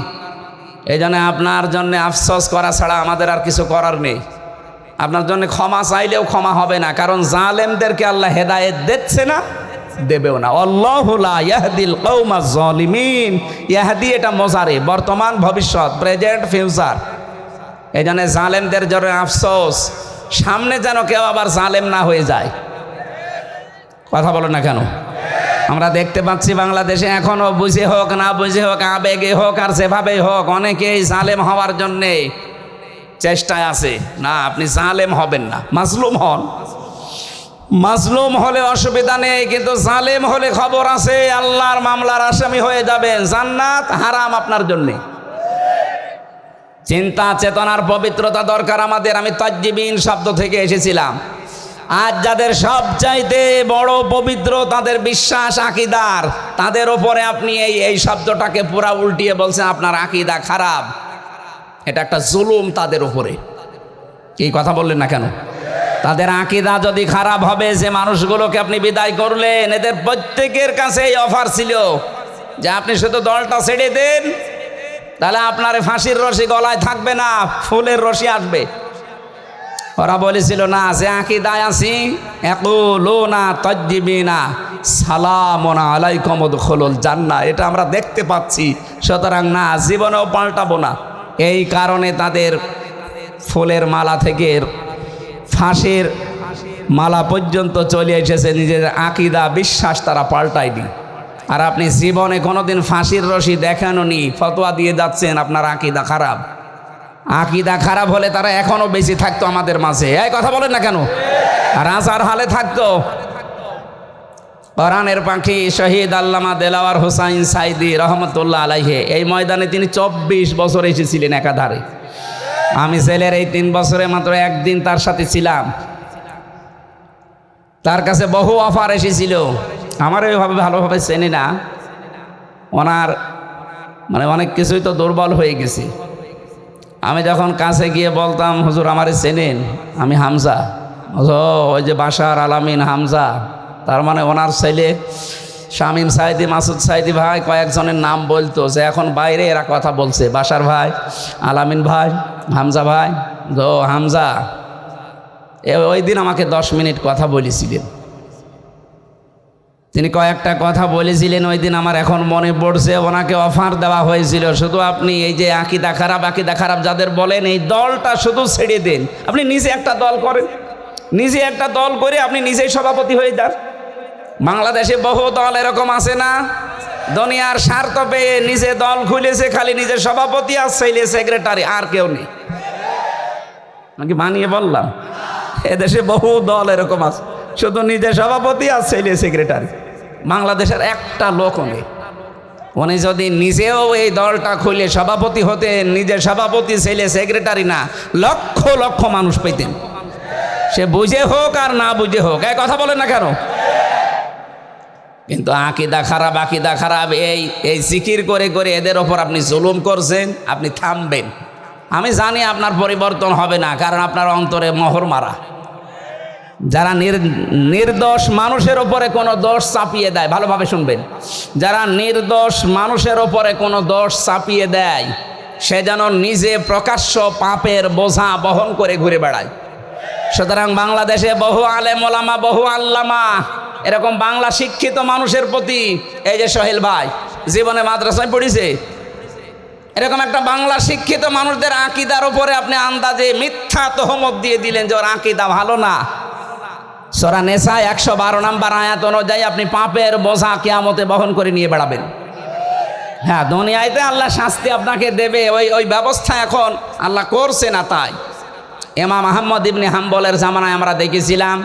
এই জন্য আপনার জন্য আফসোস করা ছাড়া আমাদের আর কিছু করার নেই। আপনার জন্য ক্ষমা চাইলেও ক্ষমা হবে না, কারণ জালেমদেরকে আল্লাহ হেদায়েত দিচ্ছে না, দেবেও না। আল্লাহু লা ইয়াহদিল কওমাজ জালিমিন। ইয়াহদি এটা মোজারে, বর্তমান ভবিষ্যৎ, প্রেজেন্ট ফিউচার। এই জন্য জালেমদের জন্য আফসোস, সামনে যেন কেউ আবার জালেম না হয়ে যায়। কথা বলো না কেন? আমরা দেখতে পাচ্ছি বাংলাদেশে এখনো বুঝে হোক না বুঝে হোক, আবেগে হোক আর যেভাবেই হোক, অনেকেই জালেম হওয়ার জন্যে চেষ্টায় আছে। না, আপনি জালেম হবেন না, মাজলুম হন। মাজলুম হলে অসুবিধা নেই, কিন্তু জালেম হলে খবর আছে, আল্লাহর মামলার আসামি হয়ে যাবেন, জান্নাত হারাম আপনার জন্যে। চিন্তা চেতনার পবিত্রতা দরকার আমাদের। আমি তাজ্জিবিন শব্দ থেকে এসেছিলাম। আজ যাদের সবচাইতে বড় পবিত্র তাদের বিশ্বাস আকীদার, তাদের ওপরে আপনি এই শব্দটাকে পুরা উল্টিয়ে বলছেন আপনার আকীদা খারাপ। এটা একটা জুলুম তাদের উপরে। এই কথা বললেন না কেন? তাদের আকীদা যদি খারাপ হবে, যে মানুষগুলোকে আপনি বিদায় করলেন, এদের প্রত্যেকের কাছে এই অফার ছিল যে আপনি শুধু দলটা ছেড়ে দেন, তাহলে আপনার ফাঁসির রশি গলায় থাকবে না, ফুলের রশি আসবে। ওরা বলেছিল না, যে আকীদায় আছি ইয়াকুলুনা তাজ্জিবিনা সালামুন আলাইকুম উদখুলুল জান্নাহ, এটা আমরা দেখতে পাচ্ছি, সুতরাং না, জীবনেও পাল্টাবো না। এই কারণে তাদের ফুলের মালা থেকে ফাঁসির মালা পর্যন্ত চলে এসেছে, নিজের আকীদা বিশ্বাস তারা পাল্টায়নি। আর আপনি জীবনে কোনোদিন ফাঁসির রশি দেখানোনি, ফতোয়া দিয়ে যাচ্ছেন আপনার আকীদা খারাপ। আকীদা খারাপ হলে তারা এখনো বেঁচে থাকতো আমাদের মাঝে। এই কথা বলেন না কেন? আর আসার হালে থাকতো। কোরআনের পাখি শহীদ আল্লামা দেলাওয়ার হোসাইন সাইদি রহমতুল্লাহ আলাইহি এই ময়দানে তিনি 24 বছর এসেছিলেন একাধারে। আমি ছেলের এই 3 বছরে মাত্র একদিন তার সাথে ছিলাম। তার কাছে বহু অফার এসেছিল, আমার এইভাবে ভালোভাবে চেনে না। ওনার মানে অনেক কিছুই তো দুর্বল হয়ে গেছে। আমি যখন কাছে গিয়ে বলতাম, হুজুর আমারে চেনেন, আমি হামজা। ওই যে বাশার আলামিন হামজা, তার মানে ওনার ছেলে শামীম সাইদি, মাসুদ সাইদি ভাই কয়েকজনের নাম বলতো, যে এখন বাইরে এরা কথা বলছে, বাশার ভাই, আলামিন ভাই, হামজা ভাই। হামজা ওই দিন আমাকে 10 মিনিট কথা বলেছিলেন। তিনি কয়েকটা কথা বলেছিলেন ওই দিন, আমার এখন মনে পড়ছে। ওনাকে অফার দেওয়া হয়েছিল, শুধু আপনি এই যে আকীদা খারাপ যাদের বলেন, এই দলটা শুধু ছেড়ে দেন, আপনি নিজে একটা দল করেন, নিজে একটা দল করে আপনি নিজেই সভাপতি হয়ে যান। বাংলাদেশে বহু দল এরকম আছে না, দুনিয়ার স্বার্থ পেয়ে নিজে দল খুলেছে, খালি নিজের সভাপতি আর ছেলে সেক্রেটারি, আর কেউ নেই। নাকি বানিয়ে বললাম? এদেশে বহু দল এরকম আছে, শুধু নিজের সভাপতি আর ছেলে সেক্রেটারি। বাংলাদেশের একটা লোক নেই। উনি যদি নিজেও এই দলটা খুলে সভাপতি হতেন, নিজের সভাপতি ছেলে সেক্রেটারি না, লক্ষ লক্ষ মানুষ পেতেন। সে বুঝে হোক আর না বুঝে হোক, এই কথা বলেন না কেন? কিন্তু আকীদা খারাপ এই জিকির করে করে এদের ওপর আপনি জুলুম করছেন, আপনি থামবেন। আমি জানি আপনার পরিবর্তন হবে না, কারণ আপনার অন্তরে মোহর মারা। যারা নির্দোষ মানুষের ওপরে কোনো দোষ চাপিয়ে দেয়, ভালোভাবে শুনবেন, যারা নির্দোষ মানুষের ওপরে কোনো দোষ চাপিয়ে দেয়, সে যেন নিজে প্রকাশ্য পাপের বোঝা বহন করে ঘুরে বেড়ায়। সুতরাং বাংলাদেশে বহু আলেম ওলামা, বহু আল্লামা, এরকম বাংলা শিক্ষিত মানুষের প্রতি, এই যে সোহেল ভাই জীবনে মাদ্রাসায় পড়েছে, এরকম একটা বাংলা শিক্ষিত মানুষদের আকীদার উপরে আপনি আন্দাজে মিথ্যা তহমত দিয়ে দিলেন যে ওর আকীদা ভালো না। সূরা নিসা 112 নম্বর আয়াত অনুযায়ী আপনি পাপের বোঝা কিয়ামতে বহন করে নিয়ে বেড়াবেন। হ্যাঁ, দুনিয়াতে আল্লাহ শাস্তি আপনাকে দেবে, ওই ব্যবস্থা এখন আল্লাহ করছে না। তাই ইমাম আহমদ ইবনে হাম্বলের জামানায় আমরা দেখেছিলাম,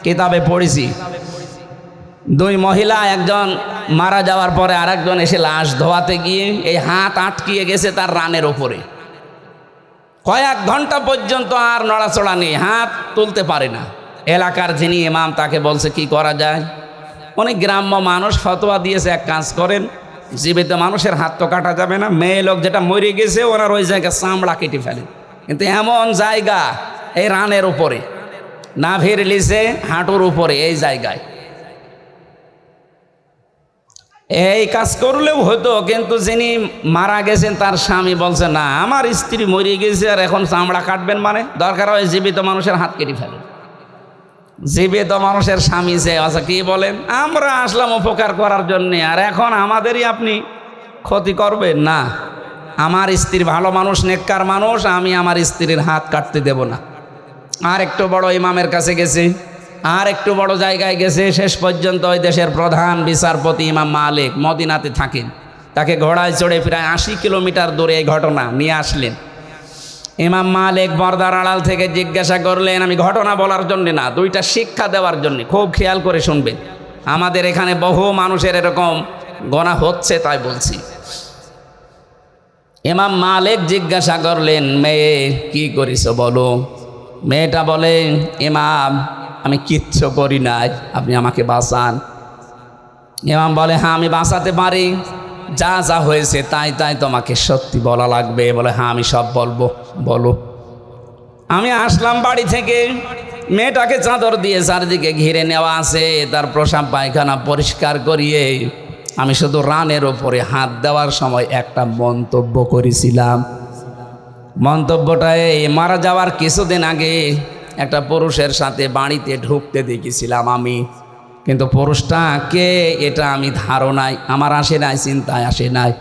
কিতাবে পড়েছি, 2 মহিলা, একজন মারা যাওয়ার পরে আরেকজন এসে লাশ ধোয়াতে গিয়ে এই হাত আটকিয়ে গেছে তার রানের ওপরে। কয়েক ঘন্টা পর্যন্ত আর নড়াচড়া নেই, হাত তুলতে পারে না। এলাকার যিনি ইমাম তাকে বলছে কি করা যায়। অনেক গ্রাম্য মানুষ ফতোয়া দিয়েছে, এক কাজ করেন, জীবিত মানুষের হাত তো কাটা যাবে না, মেয়ে লোক যেটা মরে গেছে ওনার ওই জায়গায় চামড়া কেটে ফেলেন। কিন্তু এমন জায়গা এই রানের উপরে, নাভির নিচে হাঁটুর উপরে, এই জায়গায় এই কাজ করলেও হতো। কিন্তু যিনি মারা গেছেন তার স্বামী বলছে, না আমার স্ত্রী মরে গেছে আর এখন চামড়া কাটবেন, মানে দরকার হয় জীবিত মানুষের হাত কেটে ফেলেন। জীবিত মানুষের স্বামী যে আচ্ছা কি বলেন, আমরা আসলাম উপকার করার জন্যে, আর এখন আমাদেরই আপনি ক্ষতি করবেন? না, আমার স্ত্রী ভালো মানুষ, নেককার মানুষ, আমি আমার স্ত্রীর হাত কাটতে দেব না। আর একটু বড় ইমামের কাছে গেছে, আর একটু বড় জায়গায় গেছে, শেষ পর্যন্ত ওই দেশের প্রধান বিচারপতি ইমাম মালিক মদিনাতে থাকেন, তাকে ঘোড়ায় চড়ে প্রায় 80 কিলোমিটার দূরে এই ঘটনা নিয়ে আসলেন। ইমাম মালিক পর্দার আড়াল থেকে জিজ্ঞাসা করলেন, আমি ঘটনা বলার জন্য না, 2টা শিক্ষা দেওয়ার জন্য, খুব খেয়াল করে শুনবেন। আমাদের এখানে বহু মানুষের এরকম গোনা হচ্ছে, তাই বলছি। ইমাম মালিক জিজ্ঞাসা করলেন, মেয়ে কি করিস বলো? মেয়েটা বলে, ইমাম আমি কিচ্ছু করি নাই, আপনি আমাকে বাঁচান। ইমাম বলে, হ্যাঁ আমি বাঁচাতে পারি, যা যা হয়েছে তাই তাই তোমাকে সত্যি বলা লাগবে। বলে, হ্যাঁ আমি সব বলবো, বলো। আমি আসলাম বাড়ি থেকে, মেয়েটাকে চাদর দিয়ে চারিদিকে ঘিরে নেওয়া আছে, তার প্রসাব পায়খানা পরিষ্কার করিয়ে আমি শুধু রানের ওপরে হাত দেওয়ার সময় একটা মন্তব্য করেছিলাম। মন্তব্যটা এই, মারা যাওয়ার কিছুদিন আগে একটা পুরুষের সাথে বাড়িতে ঢুকতে দেখেছিলাম আমি, কিন্তু পুরুষটা কে এটা আমি ধারণায় আমার আসে নাই, চিন্তায় আসে নাই।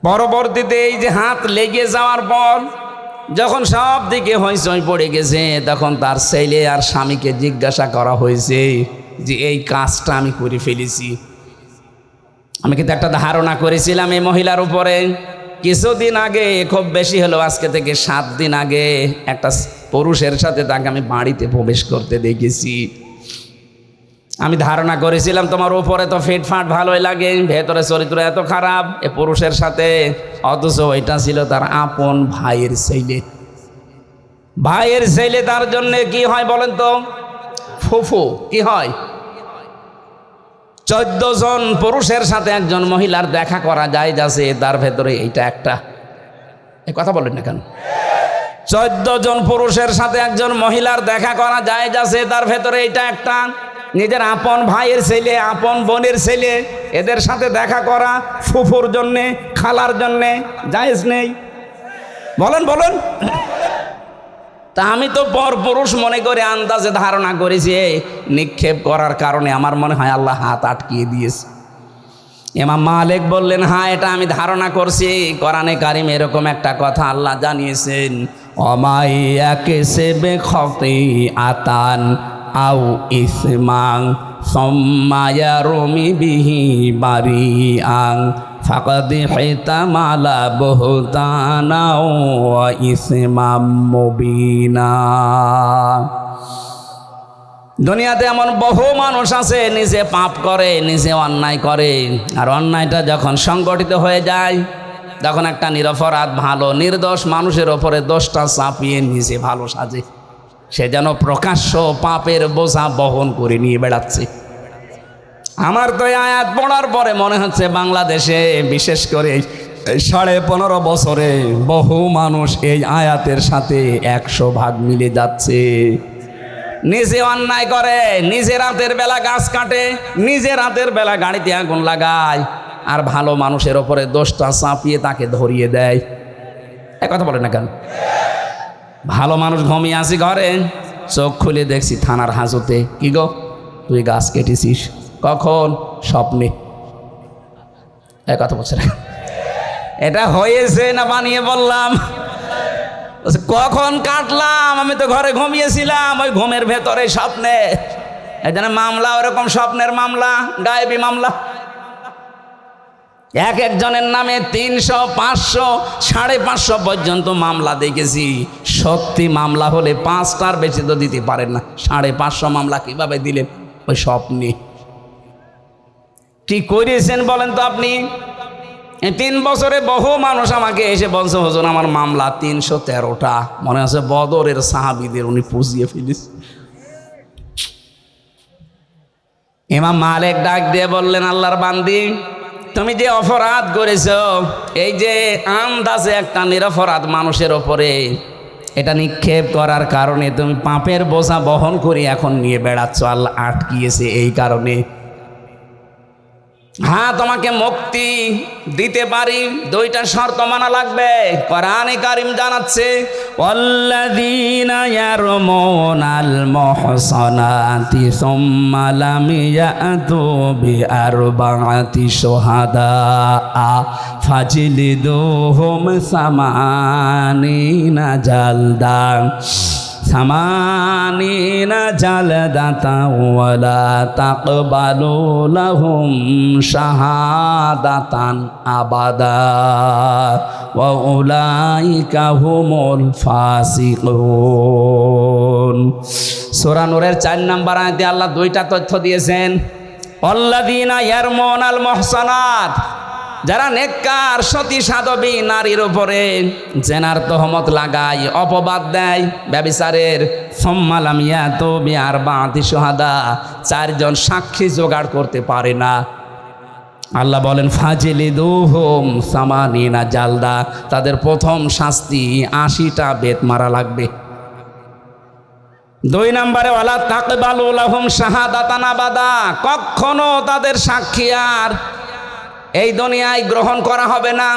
পরবর্তীতে এই যে হাত লেগে যাওয়ার পর যখন সব দিকে হইচই পড়ে গেছে, তখন তার ছেলে আর স্বামীকে জিজ্ঞাসা করা হয়েছে যে এই কাজটা আমি করে ফেলেছি। আমি কিন্তু একটা ধারণা করেছিলাম এই মহিলার উপরে। কিছুদিন আগে, খুব বেশি হলো আজকে থেকে 7 দিন আগে, একটা পুরুষের সাথে তাকে আমি বাড়িতে প্রবেশ করতে দেখেছি। আমি ধারণা করেছিলাম তোমার উপরে তো ফিটফাট ভালোই লাগে, ভেতরে চরিত্র এত খারাপ এ পুরুষের সাথে, অথচ ওইটা ছিল তার আপন ভাইয়ের ছেলে। ভাইয়ের ছেলে তার জন্য কি হয় বলেন তো? ফুফু। কি হয়? 14 জন পুরুষের সাথে একজন মহিলার দেখা করা যায় যাচ্ছে, তার ভেতরে এইটা একটা। এ কথা বলেন না কেন? 14 জন পুরুষের সাথে একজন মহিলার দেখা করা যায় যাচ্ছে, তার ভেতরে এইটা একটা। নিজের আপন ভাইয়ের ছেলে, আপন বোনের ছেলে, এদের সাথে দেখা করা ফুফুর জন্যে, খালার জন্যে জায়েজ নেই? বলেন বলেন। তা আমি তো পর পুরুষ মনে করে আন্দাজে ধারণা করেছি, নিক্ষেপ করার কারণে আমার মনে হয় আল্লাহ হাত আটকিয়ে দিয়েছে। ইমাম মালিক বললেন, হ্যাঁ, এটা আমি ধারণা করছি। কোরআনে কারিম এরকম একটা কথা আল্লাহ জানিয়েছেন, অমাইয়াকে সেবে খতিআতান আও ইসমাং সুম্মা রমি বিহি বারিআং ফাকাদ হিতামালা বুহতানা ওয়া ইসমাম মুবিনা। দুনিয়াতে এমন বহু মানুষ আছে নিজে পাপ করে, নিজে অন্যায় করে, আর অন্যায়টা যখন সংগঠিত হয়ে যায় তখন একটা নিরপরাধ ভালো নির্দোষ মানুষের ওপরে দোষটা চাপিয়ে নিজে ভালো সাজে। সে যেন প্রকাশ্য পাপের বোঝা বহন করে নিয়ে বেড়াচ্ছে। আমার তো এই আয়াত পড়ার পরে মনে হচ্ছে বাংলাদেশে বিশেষ করে 15.5 বছরে বহু মানুষ এই আয়াতের সাথে 100 ভাগ মিলে যাচ্ছে। নিজে অন্যায় করে, নিজে রাতের বেলা গাছ কাটে, নিজে রাতের বেলা গাড়িতে আগুন লাগায়, আর ভালো মানুষের ওপরে দোষটা চাপিয়ে তাকে ধরিয়ে দেয়। এ কথা বলে না কেন? ভালো মানুষ ঘুমিয়ে আসি ঘরে, চোখ খুলে দেখছি থানার হাজতে, কি গো তুই গাছ কেটেছিস? কখন? স্বপ্নে। এ কথা বলছে না। এটা হয়েছে না বানিয়ে বললাম? কখন কাটলাম? আমি তো ঘরে ঘুমিয়েছিলাম, ওই ঘুমের ভেতরে স্বপ্নে। এই জন্য মামলা ওরকম স্বপ্নের মামলা, গায়েবী মামলা। এক একজনের নামে 300, 500, 550 পর্যন্ত মামলা দেখেছি। সত্যি মামলা হলে 5টার বেশি তো দিতে পারেন না। 550 মামলা কিভাবে দিলেন? ওই স্বপ্নে। কি করেছেন বলেন তো আপনি? এই 3 বছরে বহু মানুষ আমাকে এসে বলছে, হুজুর আমার মামলা 313টা। মনে আছে বদরের সাহাবীদের উনি পুজিয়ে ফেলিস। ইমাম মালিক ডাক দিয়ে বললেন, আল্লাহর বান্দি, তুমি যে অপরাধ করেছো, এই যে আন্দাজে একটা নিরপরাধ মানুষের ওপরে এটা নিক্ষেপ করার কারণে তুমি পাপের বোঝা বহন করে এখন নিয়ে বেড়াচ্ছ, আল্লাহ আটকিয়েছে এই কারণে। হ্যাঁ, তোমাকে মুক্তি দিতে পারি, 2টা শর্ত মানা লাগবে। কোরআনে কারিম জানাচ্ছে, ওয়াল্লাযীনা ইয়ারমুনাল মুহসানাতি সুম্মা লাম ইয়াতু বিআরবা'তি শুহাদা ফাজলিদুহুম 80 জালদা 80 জালদাতা ওয়ালা তাকবালু লাহুম শাহাদাতান আবাদা ওয়া উলাইকা হুমুল ফাসিকুন। সূরা নূরের 4 নম্বর আয়াতে আল্লাহ 2টা তথ্য দিয়েছেন। আল্লাযীনা ইয়ারমুনাল মুহসানাত, যারা নেককার সতী সাধবী নারীর উপরে জেনার তহমত লাগায়, অপবাদ দেয় ব্যভিচারের, সুম্মা লাম ইয়াতু বিআরবা'তি শুহাদা, 4 জন সাক্ষী জোগাড় করতে পারে না, আল্লাহ বলেন ফাজলিদুহুম 80 জালদা, তাদের প্রথম শাস্তি 80টা বেত মারা লাগবে। 2 নম্বরে ওয়ালা তাকবালু লাহুম শাহাদাতান আবাদা, কখনো তাদের সাক্ষী আর এই দুনিয়ায় গ্রহণ করা হবে না।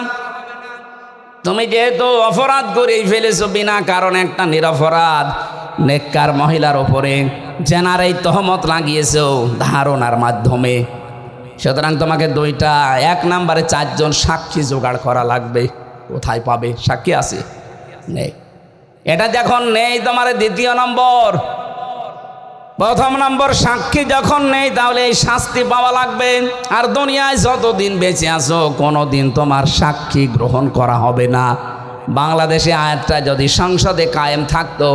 তুমি যেহেতু অপরাধ করেই ফেলেছো, বিনা কারণে একটা নিরপরাধ নেককার মহিলার উপরে জেনার এই তহমত লাগিয়েছো ধারণার মাধ্যমে, সুতরাং তোমাকে 2টা, 1 নম্বরে 4 জন সাক্ষী জোগাড় করা লাগবে। কোথায় পাবে? সাক্ষী আছে? নেই। এটা যখন নেই, তোমার 2য় নম্বর প্রথম নম্বর, সাক্ষী যখন নেই তাহলে এই শাস্তি পাওয়া লাগবে। আর দুনিয়ায় যতদিন বেঁচে আছো কোনোদিন তোমার সাক্ষী গ্রহণ করা হবে না। বাংলাদেশে আয়াতটা যদি সংসদে কায়েম থাকতো,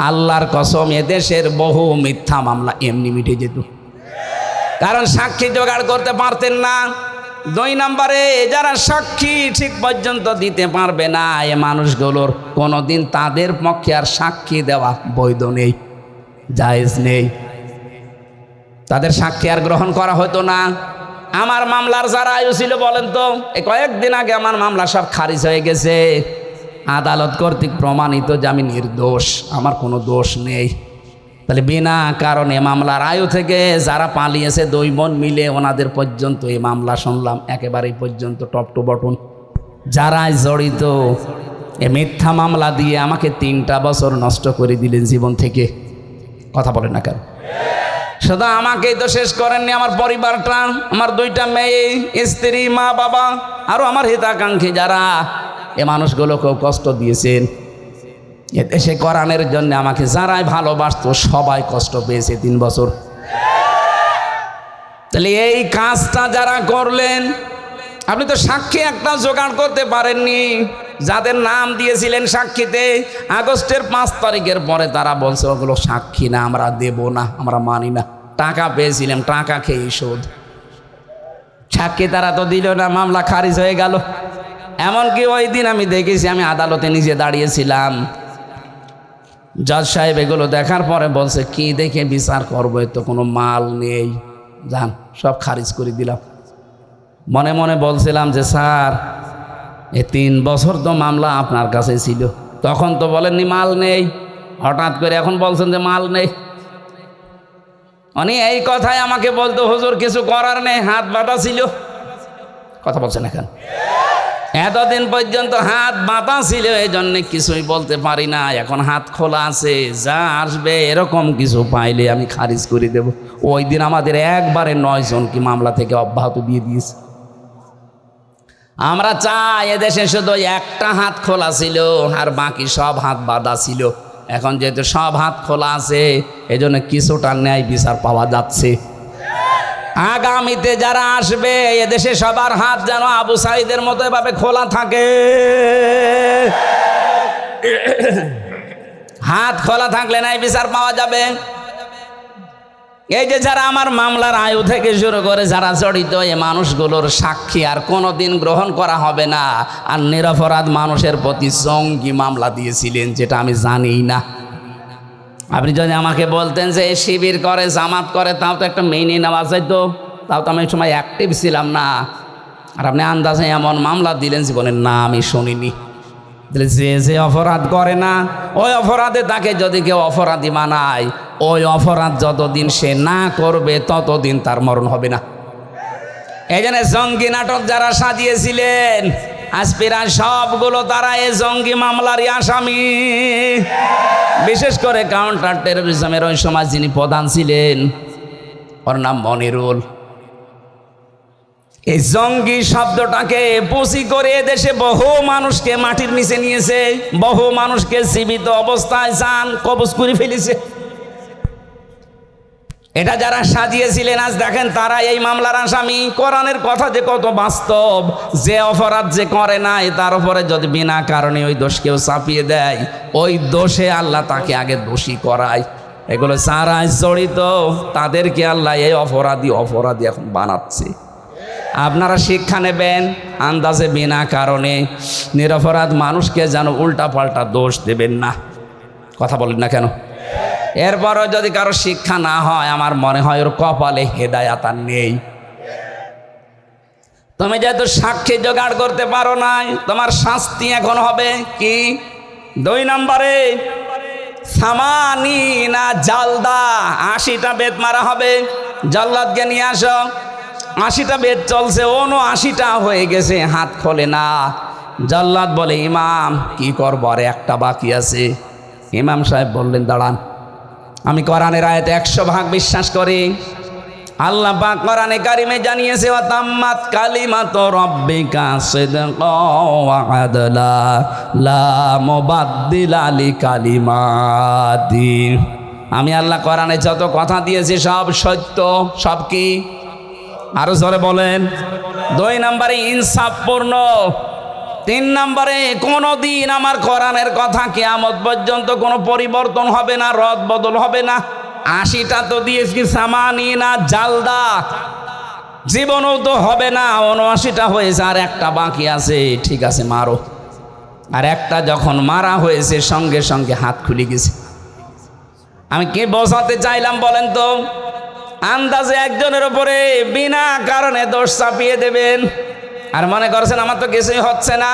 আল্লাহর কসম এদেশের বহু মিথ্যা মামলা এমনি মিটে যেত, কারণ সাক্ষী জোগাড় করতে পারতেন না। দুই নম্বরে, যারা সাক্ষী ঠিক পর্যন্ত দিতে পারবে না, এ মানুষগুলোর কোনোদিন তাদের পক্ষে আর সাক্ষী দেওয়া বৈধ নেই, জায়েজ নেই, তাদের সাক্ষী আর গ্রহণ করা হতো না। আমার মামলার যারা আয়ু ছিল বলেন তো, এই কয়েকদিন আগে আমার মামলা সব খারিজ হয়ে গেছে, আদালত কর্তৃক প্রমাণিত যে আমি নির্দোষ, আমার কোনো দোষ নেই। তাহলে বিনা কারণে মামলার আয়ু থেকে যারা পালিয়েছে 2 বোন মিলে, ওনাদের পর্যন্ত এই মামলা শুনলাম একেবারেই পর্যন্ত টপ টু বটন। যারা জড়িত এ মিথ্যা মামলা দিয়ে আমাকে 3টা বছর নষ্ট করে দিলেন জীবন থেকে। কথা বলেন না কেন? শুধু আমাকেই তো শেষ করেননি, আমার পরিবারটা, আমার 2টা মেয়ে, স্ত্রী, মা, বাবা, আরও আমার হিতাকাঙ্ক্ষী যারা, এ মানুষগুলোকেও কষ্ট দিয়েছেন। এ দেশে কোরআনের জন্য আমাকে যারাই ভালোবাসতো সবাই কষ্ট পেয়েছে 3 বছর। তাহলে এই কাজটা যারা করলেন, আপনি তো সাক্ষী একটা জোগাড় করতে পারেননি। যাদের নাম দিয়েছিলেন সাক্ষীতে, আগস্টের 5 তারিখের পরে তারা বলছে ওগুলো সাক্ষী না, আমরা দেব না, আমরা মানি না। টাকা পেয়েছিলাম, টাকা খেয়ে শোধ। সাক্ষী তারা তো দিল না, মামলা খারিজ হয়ে গেল। এমনকি ওই দিন আমি দেখেছি, আমি আদালতে নিজে দাঁড়িয়েছিলাম, জজ সাহেব এগুলো দেখার পরে বলছে কি দেখে বিচার করবো, এ তো কোনো মাল নেই, যান সব খারিজ করে দিলাম। মনে মনে বলছিলাম যে স্যার, এ 3 বছর তো মামলা আপনার কাছে ছিল, তখন তো বলেননি মাল নেই, হঠাৎ করে এখন বলছেন যে মাল নেই। উনি এই কথাই আমাকে বলতো, হুজুর কিছু করার নেই, হাত বাঁধা ছিল। কথা বলছেন এখন? এতদিন পর্যন্ত হাত বাঁধা ছিল, এই জন্যে কিছুই বলতে পারি না। এখন হাত খোলা আছে, যা আসবে এরকম কিছু পাইলে আমি খারিজ করে দেব। ওই দিন আমাদের একবারে 9 জনকে মামলা থেকে অব্যাহত দিয়ে দিয়েছে। আমরা চাই এদেশে শুধু একটা হাত খোলা ছিল, আর বাকি সব হাত বাঁধা ছিল। এখন যেহেতু সব হাত খোলা আছে, এজন্য কিছুটা ন্যায় বিচার পাওয়া যাচ্ছে। আগামীতে যারা আসবে, এদেশে সবার হাত যেন আবু সাঈদের মতো এভাবে খোলা থাকে। হাত খোলা থাকলে নাই বিচার পাওয়া যাবে। এই যে যারা আমার মামলার আয়ু থেকে শুরু করে যারা জড়িত, এই মানুষগুলোর সাক্ষী আর কোনোদিন গ্রহণ করা হবে না। আর নিরপরাধ মানুষের প্রতি জঙ্গি মামলা দিয়েছিলেন, যেটা আমি জানি না। আপনি যদি আমাকে বলতেন যে শিবির করে, জামাত করে, তাও তো একটা মেনে নেওয়া যাইতো, তাও তো আমি এই সময় অ্যাক্টিভ ছিলাম না। আর আপনি আন্দাজে এমন মামলা দিলেন, জীবনের না আমি শুনিনি। যে যে অপরাধ করে না, ওই অপরাধে তাকে যদি কেউ অপরাধী বানায়, ওই অপরাধ যতদিন সে না করবে ততদিন তার মরণ হবে না। এই জন্য জঙ্গি নাটক যারা সাজিয়েছিলেন, আজ প্রায় সবগুলো তারা এই জঙ্গি মামলারই আসামি। বিশেষ করে কাউন্টার টেরোরিজমের ওই সময় যিনি প্রধান ছিলেন, ওর নাম মনিরুল। এই জঙ্গি শব্দটাকে পুঁজি করে দেশে বহু মানুষকে মাটির নিচে নিয়েছে, বহু মানুষকে জীবিত অবস্থায় জান কবজ করে ফেলেছে। এটা যারা সাজিয়েছিলেন, আজ দেখেন তারা এই মামলার আসামি। কোরআনের কথা যে কত বাস্তব, যে অপরাধ যে করে নাই তার উপরে যদি বিনা কারণে ওই দোষ কেউ চাপিয়ে দেয়, ওই দোষে আল্লাহ তাকে আগে দোষী করায়। এগুলো যারা জড়িত তাদেরকে আল্লাহ এই অপরাধী এখন বানাচ্ছে। আপনারা শিক্ষা নেবেন, আন্দাজে বিনা কারণে নিরপরাধ মানুষকে যেন উল্টাপাল্টা দোষ দেবেন না। কথা বলেন না কেন? এরপরও যদি কারো শিক্ষা না হয়, আমার মনে হয় ওর কপালে হেদায়াত আর নেই। তুমি যেহেতু সাক্ষী জোগাড় করতে পারো নাই, তোমার শাস্তি এখন হবে কি? 2 নম্বরে সামানিনা জালদা, 80টা বেত মারা হবে। জল্লাদকে নিয়ে আসো। 80টা বেত চলছে, 79টা হয়ে গেছে, হাত খোলে না। জল্লাদ বলে, ইমাম কি করবো, আর একটা বাকি আছে। ইমাম সাহেব বললেন, দাঁড়ান, আমি কোরআনের আয়াতে 100% বিশ্বাস করি। আল্লাহ পাক কোরআনে কারিমে জানিয়েছে, ওয়া তাম্মাত কালিমাতু রাব্বিকা সিদকাও ওয়া আদলা লা মুবাদদিলা লিকালিমাতি। আমি আল্লাহ কোরআনে যত কথা দিয়েছি সব সত্য। সব কি? আরো জোরে বলেন। 2 নম্বরে ইনসাফপূর্ণ। 3 নম্বরে কোনোদিন আমার কোরআনের কথা কিয়ামত পর্যন্ত কোনো পরিবর্তন হবে না, রদ বদল হবে না। 80টা তো দিয়েছি, সামানিনা জালদা, জীবনও তো হবে না। 79টা হয়েছে, আর একটা বাকি আছে। ঠিক আছে, মারো। আর একটা যখন মারা হয়েছে সঙ্গে সঙ্গে হাত খুলে গেছে। আমি কি বোঝাতে চাইলাম বলেন তো? আন্দাজে একজনের উপরে বিনা কারণে দোষ চাপিয়ে দেবেন, আর মনে করছেন আমার তো কিছুই হচ্ছে না।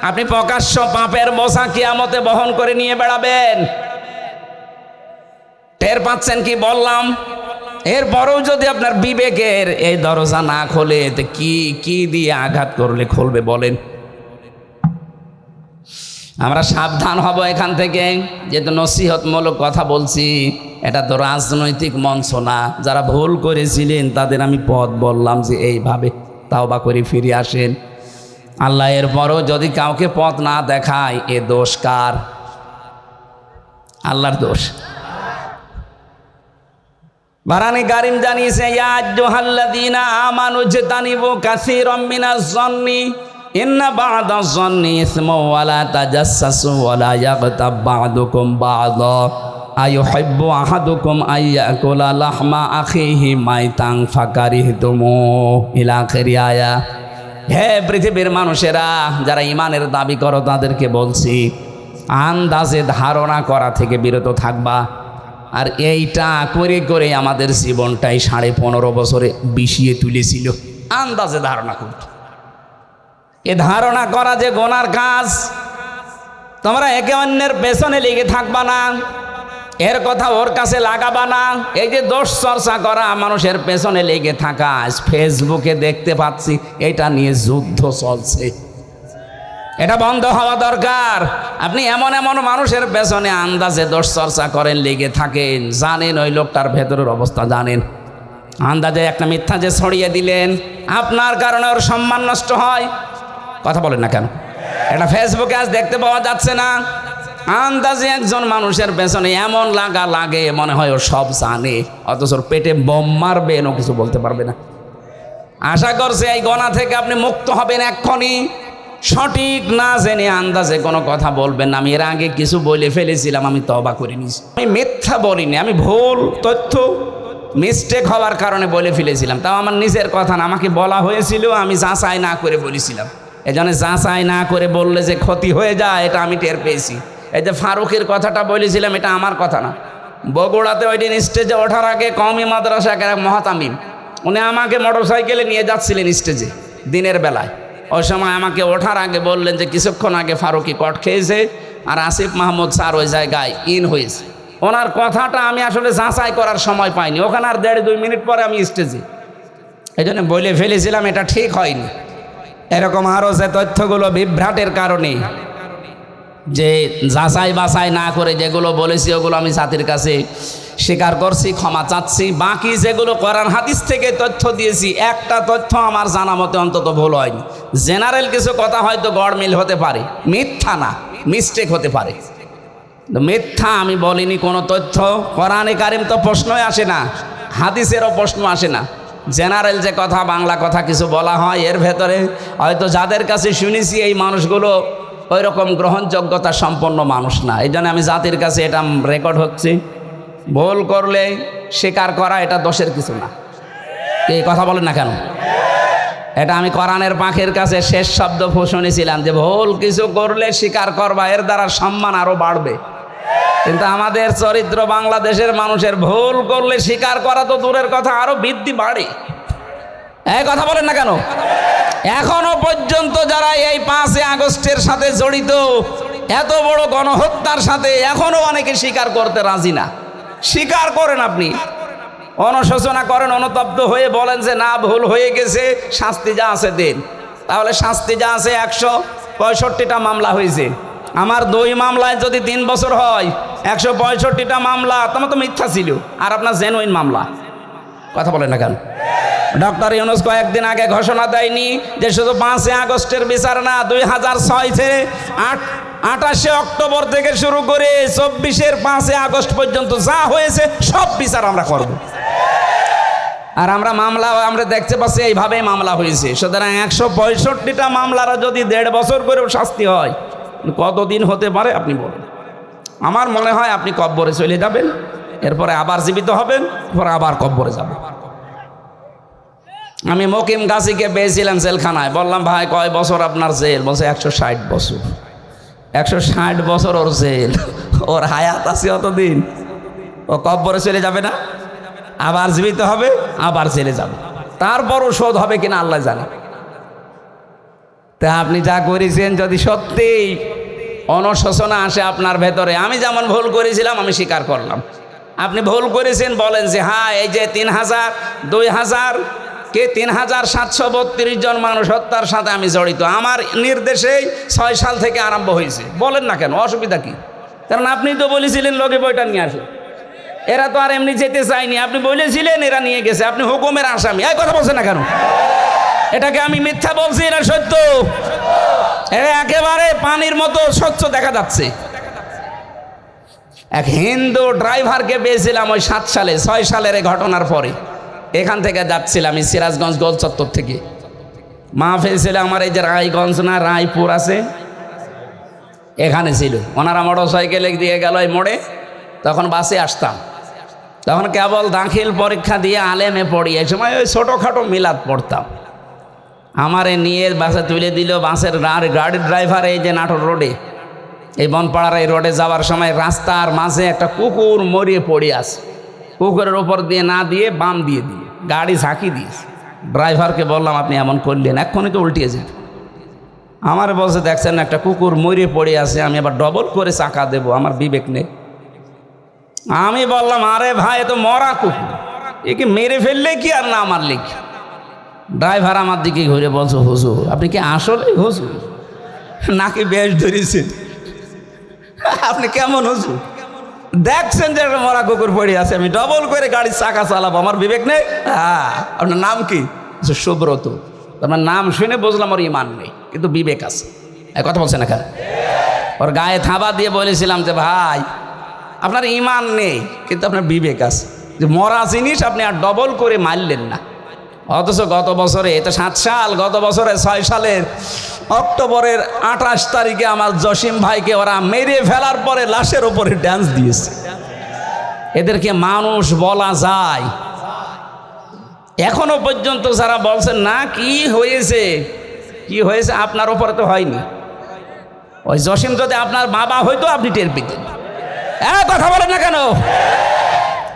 আপনি প্রকাশ্য পাপের বোঝা কিয়ামতে বহন করে নিয়ে বেড়াবেন। টের পাচ্ছেন কি বললাম? এরপরেও যদি আপনার বিবেকের এই দরজা না খোলে, তো কি দিয়ে আঘাত করলে খুলবে বলেন? আমরা সাবধান হব এখান থেকে। যেহেতু নসিহতমূলক কথা বলছি, এটা তো রাজনৈতিক মঞ্চ না। যারা ভুল করেছিলেন তাদের আমি পথ বললাম যে এইভাবে তাওবা করে ফিরে আসেন। আল্লাহ এরপরও যদি কাউকে পথ না দেখায়, এ দোষ কার? আল্লাহর দোষ। বারানি কারিম জানিয়েছে, ইয়া আইয়ুহাল্লাযীনা আমানু ইজতানিবু কাসীরাম মিনাজ যন্নি ইন্না বা'দাজ যন্নি ইসমুন ওয়া লা তাজাসসাসু ওয়া লা ইয়াগতাব বা'দুকুম বা'দা আইয়ুহিব্বু আহাদুকুম আইয়াকুলা লাহমা আখিহি মাইতান ফাকারিহতুমু ইলা আখিরি আয়া। হে পৃথিবীর মানুষেরা, যারা ঈমানের দাবি করো তাদেরকে বলছি, আন্দাজে ধারণা করা থেকে বিরত থাকবা। আর এইটা করে করে আমাদের জীবনটাই 15.5 বছরে বিষিয়ে তুলেছিল। আন্দাজে ধারণা করত। এ ধারণা করা যে গোনার কাজ। তোমরা একে অন্যের পেছনে লেগে থাকবা না, এর কথা ওর কাছে লাগাবা না। এই যে দোষ চর্চা করা, মানুষের পেছনে লেগে থাকা, ফেসবুকে দেখতে পাচ্ছি এটা নিয়ে যুদ্ধ চলছে। এটা বন্ধ হওয়া দরকার। আপনি এমন এমন মানুষের পেছনে আন্দাজে দোষ চর্চা করেন, লেগে থাকেন, জানেন ওই লোকটার ভেতরের অবস্থা জানেন। আন্দাজে একটা মিথ্যা যে ছড়িয়ে দিলেন, আপনার কারণে ওর সম্মান নষ্ট হয়। কথা বলেন না কেন? এটা ফেসবুকে আজ দেখতে পাওয়া যাচ্ছে না? আন্দাজে একজন মানুষের পেছনে এমন লাগা লাগে মনে হয় ও সব জানে, অথচ ওর পেটে বোম মারবেন ও কিছু বলতে পারবে না। আশা করছে এই গোনা থেকে আপনি মুক্ত হবেন এক্ষুনি। সঠিক না জেনে আন্দাজে কোনো কথা বলবেন না। আমি এর আগে কিছু বলে ফেলেছিলাম, আমি তওবা করে নিয়েছি। আমি মিথ্যা বলিনি, আমি ভুল তথ্য মিস্টেক হওয়ার কারণে বলে ফেলেছিলাম। তাও আমার নিজের কথা না, আমাকে বলা হয়েছিল, আমি যাচাই না করে বলেছিলাম। এজন্য যাচাই না করে বললে যে ক্ষতি হয়ে যায়, এটা আমি টের পেয়েছি। এই যে ফারুকের কথাটা বলেছিলাম, এটা আমার কথা না। বগুড়াতে ওই দিন স্টেজে ওঠার আগে কওমি মাদ্রাসা এক মহাতামিম, উনি আমাকে মোটরসাইকেলে নিয়ে যাচ্ছিলেন স্টেজে দিনের বেলায়। ওই সময় আমাকে ওঠার আগে বললেন যে কিছুক্ষণ আগে ফারুকি কট খেয়েছে আর আসিফ মাহমুদ স্যার ওই জায়গায় ইন হয়েছে। ওনার কথাটা আমি আসলে যাচাই করার সময় পাইনি। ওখানে আর 1.5-2 মিনিট পরে আমি স্টেজে, এই জন্য বলে ফেলেছিলাম এটা ঠিক হয়নি। এরকম আরও যে তথ্যগুলো বিভ্রাটের কারণে, যে যাচাই বাছাই না করে যেগুলো বলেছি ওগুলো আমি জাতির কাছে স্বীকার করছি, ক্ষমা চাচ্ছি। বাকি যেগুলো কোরআন হাদিস থেকে তথ্য দিয়েছি, একটা তথ্য আমার জানা মতে অন্তত ভুল হয়নি। জেনারেল কিছু কথা হয়তো গড়মিল হতে পারে, মিথ্যা না, মিস্টেক হতে পারে। মিথ্যা আমি বলিনি কোনো তথ্য। কোরআনে কারিম তো প্রশ্নই আসে না, হাদিসেরও প্রশ্ন আসে না। জেনারেল যে কথা, বাংলা কথা কিছু বলা হয়, এর ভেতরে হয়তো যাদের কাছে শুনেছি এই মানুষগুলো ওই রকম গ্রহণযোগ্যতা সম্পন্ন মানুষ না। এই জন্য আমি জাতির কাছে এটা রেকর্ড হচ্ছে। ভুল করলে স্বীকার করা এটা দোষের কিছু না। এই কথা বলেন না কেন? এটা আমি কোরআনের পাখির কাছে শেষ শব্দ শুনেছিলাম যে ভুল কিছু করলে স্বীকার করবা, এর দ্বারা সম্মান আরো বাড়বে। কিন্তু আমাদের চরিত্র, বাংলাদেশের মানুষের ভুল করলে স্বীকার করা তো দূরের কথা, আরো বৃদ্ধি বাড়ে। এই কথা বলেন না কেন? এখনো পর্যন্ত যারা এই 5 আগস্টের সাথে জড়িত, এত বড় গণহত্যার সাথে, এখনো অনেকে স্বীকার করতে রাজি না। স্বীকার করেন, আপনি অনুশোচনা করেন, অনুতপ্ত হয়ে বলেন যে না ভুল হয়ে গেছে, শাস্তি যা আছে দেন। তাহলে শাস্তি যা আছে, 165টা মামলা হয়েছে। আমার 2 মামলায় যদি 3 বছর হয়, 165টা মামলা তোমার তো মিথ্যা ছিল, আর আপনার জেনুইন মামলা। কথা বলেন না কেন? ডক্টর ইউনূস কয়েকদিন আগে ঘোষণা দেয়নি যে শুধু 5 আগস্টের বিচার না, 2006 থেকে 28 অক্টোবর থেকে শুরু করে 24-এর 5 আগস্ট পর্যন্ত যা হয়েছে সব বিচার আমরা করব। আর আমরা মামলা আমরা দেখতে পাচ্ছি এইভাবেই মামলা হয়েছে। সুতরাং 165টা মামলারা যদি 1.5 বছর করেও শাস্তি হয়, কতদিন হতে পারে আপনি বলেন? আমার মনে হয় আপনি কব্বরে চলে যাবেন, এরপরে আবার জীবিত হবেন, পরে আবার কব্বরে যাবেন। আমি মকিম গাছিকে পেয়েছিলাম জেলখানায়, বললাম ভাই কয় বছর আপনার জেল? বলছে 160 বছর। 160 বছর ওর জেল, ওর হায়াত আছে অতদিন, ও কব্বরে চলে যাবে না? আবার জীবিত হবে, আবার জেলে যাবে, তারপরও শোধ হবে কিনা আল্লাহ জানে। তা আপনি যা করেছেন যদি সত্যিই অনুশোচনা আসে আপনার ভেতরে, আমি যেমন ভুল করেছিলাম আমি স্বীকার করলাম, আপনি ভুল করেছেন, বলেন যে হ্যাঁ এই যে 3000 2000 কে 3732 জন মানুষ হত্যার সাথে আমি জড়িত, আমার নির্দেশেই 6 সাল থেকে আরম্ভ হয়েছে, বলেন না কেন, অসুবিধা কি? কারণ আপনি তো বলেছিলেন লগে বইটা নিয়ে আসে, এরা তো আর এমনি যেতে চায়নি, আপনি বলেছিলেন এরা নিয়ে গেছে, আপনি হুকুমের আসামি, এই কথা বলছেন না কেন? এটাকে আমি মিথ্যা বলছি না সত্য? এটা একেবারে পানির মতো স্বচ্ছ দেখা যাচ্ছে। এক হিন্দু ড্রাইভারকে পেয়েছিলাম ওই 7 সালে 6 সালের এই ঘটনার পরে, এখান থেকে যাচ্ছিলাম আমি সিরাজগঞ্জ গোল চত্বর থেকে, মাহফিল ছিল আমার এই যে রায়গঞ্জ না রায়পুর আছে এখানে ছিল, ওনারা মোটর সাইকেলে দিয়ে গেল এই মোড়ে, তখন বাসে আসতাম, তখন কেবল দাখিল পরীক্ষা দিয়ে আলেমে পড়ি, এই সময় ওই ছোটোখাটো মিলাদ পড়তাম, আমারে নিয়ে বাসে তুলে দিল, বাসের গাড়ির ড্রাইভার এই যে নাটোর রোডে এই বনপাড়ার এই রোডে যাওয়ার সময় রাস্তার মাঝে একটা কুকুর মরিয়ে পড়ে আছে, কুকুরের ওপর দিয়ে না দিয়ে বাম দিয়ে গাড়ি ঝাঁকি দিয়েছে, ড্রাইভারকে বললাম আপনি এমন করলেন, এক্ষুনি তো উল্টিয়ে যেত। আমার বলছে দেখছেন একটা কুকুর মরিয়ে পড়ে আছে, আমি আবার ডবল করে চাকা দেবো, আমার বিবেক নেই। আমি বললাম আরে ভাই তো মরা কুকুর, এ কি মেরে ফেললে কি আর না মারলে কি? ড্রাইভার আমার দিকে ঘুরে বলছে হুজুর আপনি কি আসলে হুজুর নাকি বেশ ধরেছেন? আপনি কেমন হুজুর? দেখছেন যে একটা মরা কুকুর পড়ে আছে, আমি ডবল করে গাড়ির চাকা চালাবো, আমার বিবেক নেই? হ্যাঁ। আপনার নাম কি? সুব্রত। আপনার নাম শুনে বুঝলাম ওর ইমান নেই, কিন্তু বিবেক আছে। কথা বলছেন না কেন? ওর গায়ে থাবা দিয়ে বলেছিলাম যে ভাই আপনার ইমান নেই কিন্তু আপনার বিবেক আছে, যে মরা জিনিস আপনি আর ডবল করে মারলেন না। অথচ গত বছরে, এটা 7 সাল, গত বছরে 6 সালের অক্টোবরের 28 তারিখে আমার জসিম ভাইকে ওরা মেরে ফেলার পরে লাশের ওপরে ড্যান্স দিয়েছে। এদেরকে মানুষ বলা যায়? এখনো পর্যন্ত যারা বলছেন না কি হয়েছে কি হয়েছে, আপনার ওপরে তো হয়নি। ওই জসিম যদি আপনার বাবা হয়তো আপনি টের পেতেন। কথা বলেন না কেন?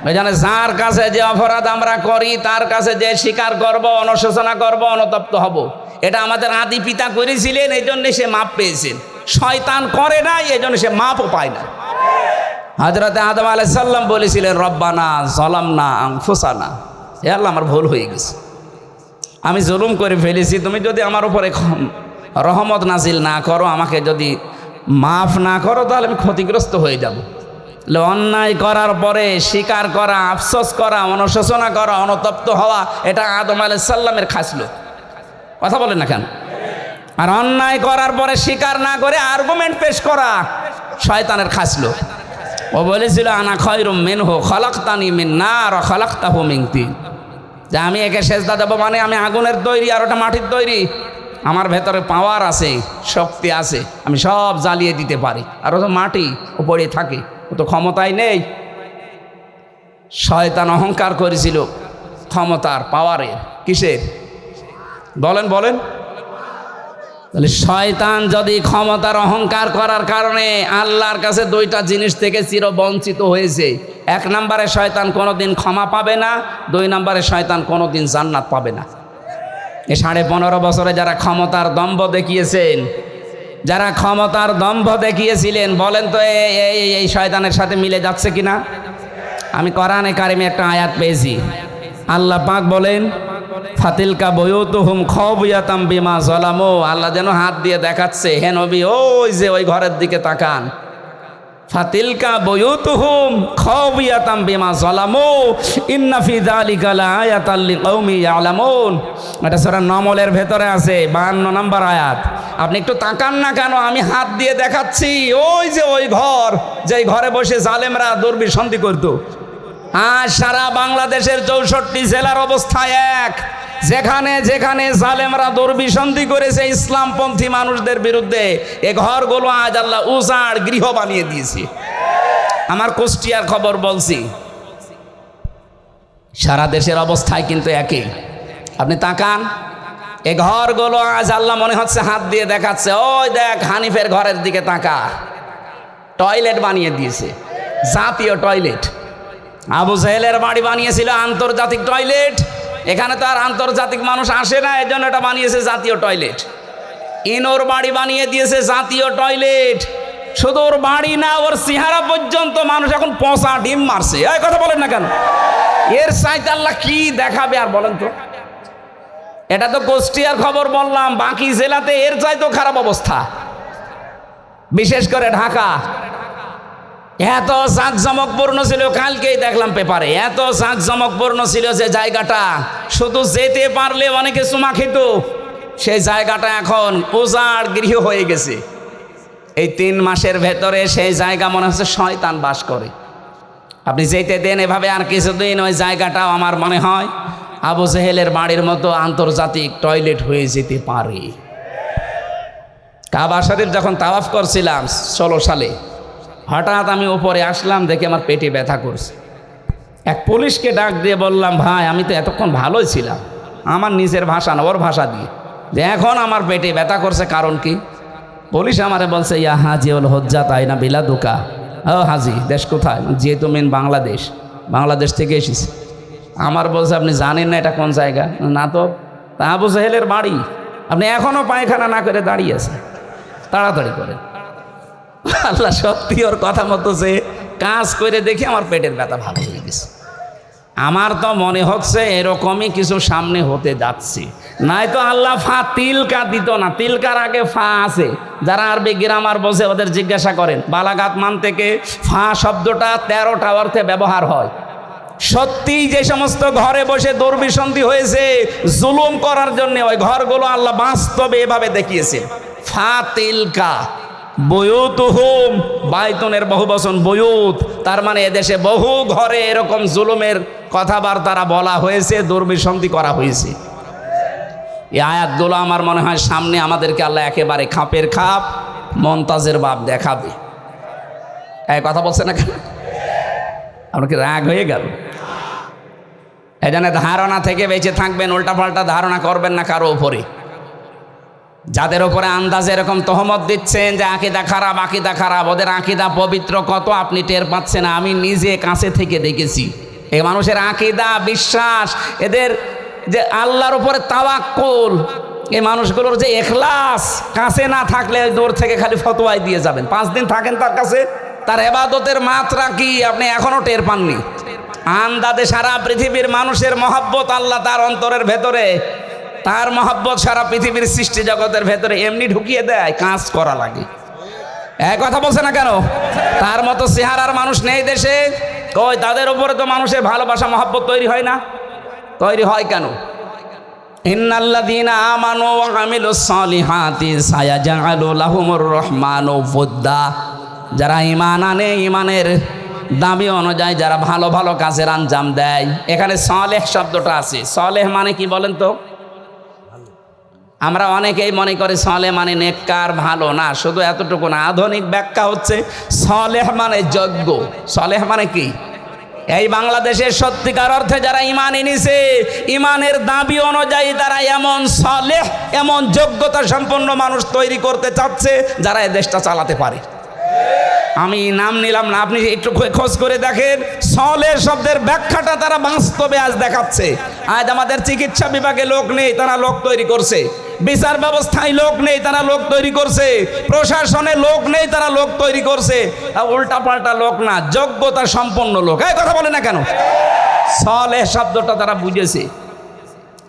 ওই জানে যার কাছে যে অপরাধ আমরা করি তার কাছে যে স্বীকার করব, অনুশোচনা করব, অনুতপ্ত হব, এটা আমাদের আদি পিতা করেছিলেন, এই জন্য সে মাপ পেয়েছেন। শয়তান করে না, এই জন্য সে মাপও পায় না। হযরত আদম আলাইহিস সালাম বলেছিলেন রব্বানা যালামনা আনফুসানা, হে আল্লাহ আমার ভুল হয়ে গেছে, আমি জুলুম করে ফেলেছি, তুমি যদি আমার উপরে রহমত নাজিল না করো, আমাকে যদি মাফ না করো, তাহলে আমি ক্ষতিগ্রস্ত হয়ে যাব। অন্যায় করার পরে স্বীকার করা, আফসোস করা, অনুশোচনা করা, অনুতপ্ত হওয়া, এটা আদম আলাইহিস সালামের খাসলত। কথা বলেন না কেন? আর অন্যায় করার পরে স্বীকার না করে আর্গুমেন্ট পেশ করা শয়তানের খাসলত। ও বলেছিল আনা খায়রুম মিনহু খালাকতানি মিন নার ওয়া খালাকতাহু মিন তিন, যে আমি একে সেজদা দেব মানে আমি আগুনের তৈরি আর ওটা মাটির তৈরি, আমার ভেতরে পাওয়ার আছে, শক্তি আছে, আমি সব জ্বালিয়ে দিতে পারি, আর ও তো মাটি, ও পড়ে থাকে, ও তো ক্ষমতাই নেই। শয়তান অহংকার করেছিল ক্ষমতার, পাওয়ারের, কিসের? বলেন বলেন। তাহলে শয়তান যদি ক্ষমতার অহংকার করার কারণে আল্লাহর কাছে 2টা জিনিস থেকে চিরবঞ্চিত হয়েছে, 1 নম্বরে শয়তান কোনোদিন ক্ষমা পাবে না, 2 নম্বরে শয়তান কোনোদিন জান্নাত পাবে না। এই 15.5 বছরে যারা ক্ষমতার দম্ভ দেখিয়েছেন, যারা ক্ষমতার দম্ভ দেখিয়েছিলেন, বলেন তো এই শয়তানের সাথে মিলে যাচ্ছে কিনা? আমি কোরআনে কারিমে একটা আয়াত পেয়েছি, আল্লাহ পাক বলেন ফাতিলকা বুয়ুতুহুম খাওবিয়াতাম বিমা যালামু, আল্লাহ যেন হাত দিয়ে দেখাচ্ছে, হে নবী ওই যে ওই ঘরের দিকে তাকান, ফাতিলকা বুয়ুতুহুম খাওবিয়াতাম বিমা যালামু ইন্না ফি যালিকা লাআয়াতাল লিকাউমি ইয়ালামুন। এটা সূরা নামলের ভেতরে আছে, 52 নম্বর আয়াত। আপনি একটু তাকান না কেন, আমি হাত দিয়ে দেখাচ্ছি। ওই যে ওই ঘর, যেই ঘরে বসে জালেমরা দুর্বিসন্ধি করত। আজ সারা বাংলাদেশের 64 জেলার অবস্থা এক। যেখানে যেখানে জালেমরা দুর্বিসন্ধি করেছে ইসলামপন্থী মানুষদের বিরুদ্ধে, এ ঘরগুলো আজ আল্লাহ উজাড় গৃহ বানিয়ে দিয়েছে। আমার কুষ্টিয়ার খবর বলছি, সারা দেশের অবস্থায় কিন্তু একই। আপনি তাকান, এ ঘরগুলো আজ আল্লাহ মনে হচ্ছে হাত দিয়ে দেখাচ্ছে, ওই দেখ হানিফের ঘরের দিকে তাকা, টয়লেট বানিয়ে দিয়েছে, জাতীয় টয়লেট। আবু জাহেলের বাড়ি বানিয়েছিল আন্তর্জাতিক টয়লেট, এখানে তো আর আন্তর্জাতিক মানুষ আসে না, এজন্য এটা বানিয়েছে জাতীয় টয়লেট। ইনোর বাড়ি বানিয়ে দিয়েছে জাতীয় টয়লেট। শুধু ওর বাড়ি না, ওর চেহারা পর্যন্ত মানুষ এখন পচা ডিম মারছে। এই কথা বলেন না কেন? এর চাইতে আল্লাহ কি দেখাবে আর বলেন তো? এটা তো কুষ্টিয়ার খবর বললাম, বাকি জেলাতে এর চাইতেও খারাপ অবস্থা, বিশেষ করে ঢাকা। এত জাঁকজমকপূর্ণ ছিল, কালকেই দেখলাম পেপারে, এত জাঁকজমকপূর্ণ ছিল যে জায়গাটা শুধু যেতে পারলে অনেকে চুমা খেত। সেই জায়গাটা এখন উজাড় গৃহ হয়ে গেছে। এই 3 মাসের ভেতরে সেই জায়গা মনে হচ্ছে শয়তান বাস করে। আপনি যেতে দেন এভাবে, আর কিছুদিন ওই জায়গাটাও আমার মনে হয় আবু জেহেলের বাড়ির মতো আন্তর্জাতিক টয়লেট হয়ে যেতে পারে। কাবা শরীফ যখন তাওয়াফ করছিলাম 16 সালে, হঠাৎ আমি উপরে আসলাম, দেখে আমার পেটে ব্যথা করছে। এক পুলিশকে ডাক দিয়ে বললাম, ভাই আমি তো এতক্ষণ ভালোই ছিলাম, আমার নিজের ভাষা না ওর ভাষা দিয়ে, যে এখন আমার পেটে ব্যথা করছে, কারণ কি? পুলিশ আমারে বলছে, ইয়া হাজি ওল হজ্জা তাই না বিলা দুকা। ও হাজি, দেশ কোথায়? যেহেতু মেন বাংলাদেশ, বাংলাদেশ থেকে এসেছি। আমার বলছে, আপনি জানেন না এটা কোন জায়গা? না তো। তা আবু জাহেলের বাড়ি, আপনি এখনও পায়খানা না করে দাঁড়িয়ে আছেন, তাড়াতাড়ি করেন। আল্লাহ সত্যি ওর কথা মতো যে কাজ করে দেখে আমার পেটের ব্যথা ভালো হয়ে গেছে। আমার তো মনে হচ্ছে এরকমই কিছু সামনে হতে যাচ্ছে, নাই তো আল্লাহ ফা তিলকা দিত না। তিলকার আগে ফা আছে, যারা আরবি গ্রামার বোঝে ওদের জিজ্ঞাসা করেন। বালাগাত মান থেকে ফা শব্দটা 13টা অর্থে ব্যবহার হয়। সত্যিই যে সমস্ত ঘরে বসে দুর্বিসন্ধি হয়েছে জুলুম করার জন্য, ওই ঘরগুলো আল্লাহ বাস্তবে এভাবে দেখিয়েছে। ফা তিলকা বয়ুতুহুম, বাইতুনের বহুবচন বয়ুত, তার মানে এদেশে বহু ঘরে এরকম জুলুমের কথাবার্তারা বলা হয়েছে, দুর্বিসন্ধি করা হয়েছে। এই আয়াতগুলো আমার মনে হয় সামনে আমাদেরকে আল্লাহ একেবারে খাপের খাপ, মমতাজের বাপ দেখাবে। এই কথা বলছে না কেন? আপনার কি রাগ হয়ে গেল? এই জন্য ধারণা থেকে বেঁচে থাকবেন, উল্টাপাল্টা ধারণা করবেন না কারো উপরে। যাদের উপরে আন্দাজে এরকম তহমত দিচ্ছেন যে আকিদা খারাপ, আকিদা খারাপ, ওদের আকিদা পবিত্র কত আপনি টের পাচ্ছেন। আমি নিজে কাছে থেকে দেখেছি এই মানুষের আকিদা, বিশ্বাস, এদের যে আল্লাহর উপরে তাওয়াক্কুল, এই মানুষগুলোর যে ইখলাস, কাছে না থাকলে দূর থেকে খালি ফতোয়াই দিয়ে যাবেন। 5 দিন থাকেন তার কাছে, তার ইবাদতের মাত্রা কি আপনি এখনো টের পাননি। আন্দাজে সারা পৃথিবীর মানুষের মহব্বত আল্লাহ তার অন্তরের ভেতরে, তার মহব্বত সারা পৃথিবীর সৃষ্টি জগতের ভেতরে এমনি ঢুকিয়ে দেয়, কাজ করা লাগে। এক কথা বলছে না কেন? তার মতো চেহারার মানুষ নেই দেশে। কই তাদের উপরে তো মানুষের ভালোবাসা মহব্বত তৈরি হয় না? তৈরি হয় কেন? ইন্নাল্লাযীনা আমানু ওয়া আমিলুস সালিহাতি সায়াজআলু লাহুমুর রহমানু ওয়ুদ্দা। যারা ঈমান আনে, ঈমানের দাবি অনুযায়ী যারা ভালো ভালো কাজের আঞ্জাম দেয়, এখানে সালেহ শব্দটা আছে। সালেহ মানে কি বলেন তো? আমরা অনেকেই মনে করি সালেহ মানে নেককার, ভালো না। শুধু এতটুকু না, আধুনিক ব্যাখ্যা হচ্ছে সালেহ মানে যোগ্য। সালেহ মানে কি? এই বাংলাদেশের সত্যিকার অর্থে যারা ঈমান এনেছে, ঈমানের দাবি অনুযায়ী তারা এমন সালেহ, এমন যোগ্যতা সম্পন্ন মানুষ তৈরি করতে চাচ্ছে যারা এই দেশটা চালাতে পারে। আমি নাম নিলাম না, আপনি একটু খোঁজ করে দেখেন। সালেহ শব্দের ব্যাখ্যাটা তারা বাস্তবে আজ দেখাচ্ছে। আজ আমাদের চিকিৎসা বিভাগে লোক নেই, তারা লোক তৈরি করছে। বিচার ব্যবস্থায় লোক নেই, তারা লোক তৈরি করছে। প্রশাসনে লোক নেই, তারা লোক তৈরি করছে। উল্টা পাল্টা লোক না, যোগ্যতা সম্পন্ন লোক। এই কথা বলে না কেন? সালেহ শব্দটা তারা বুঝেছে।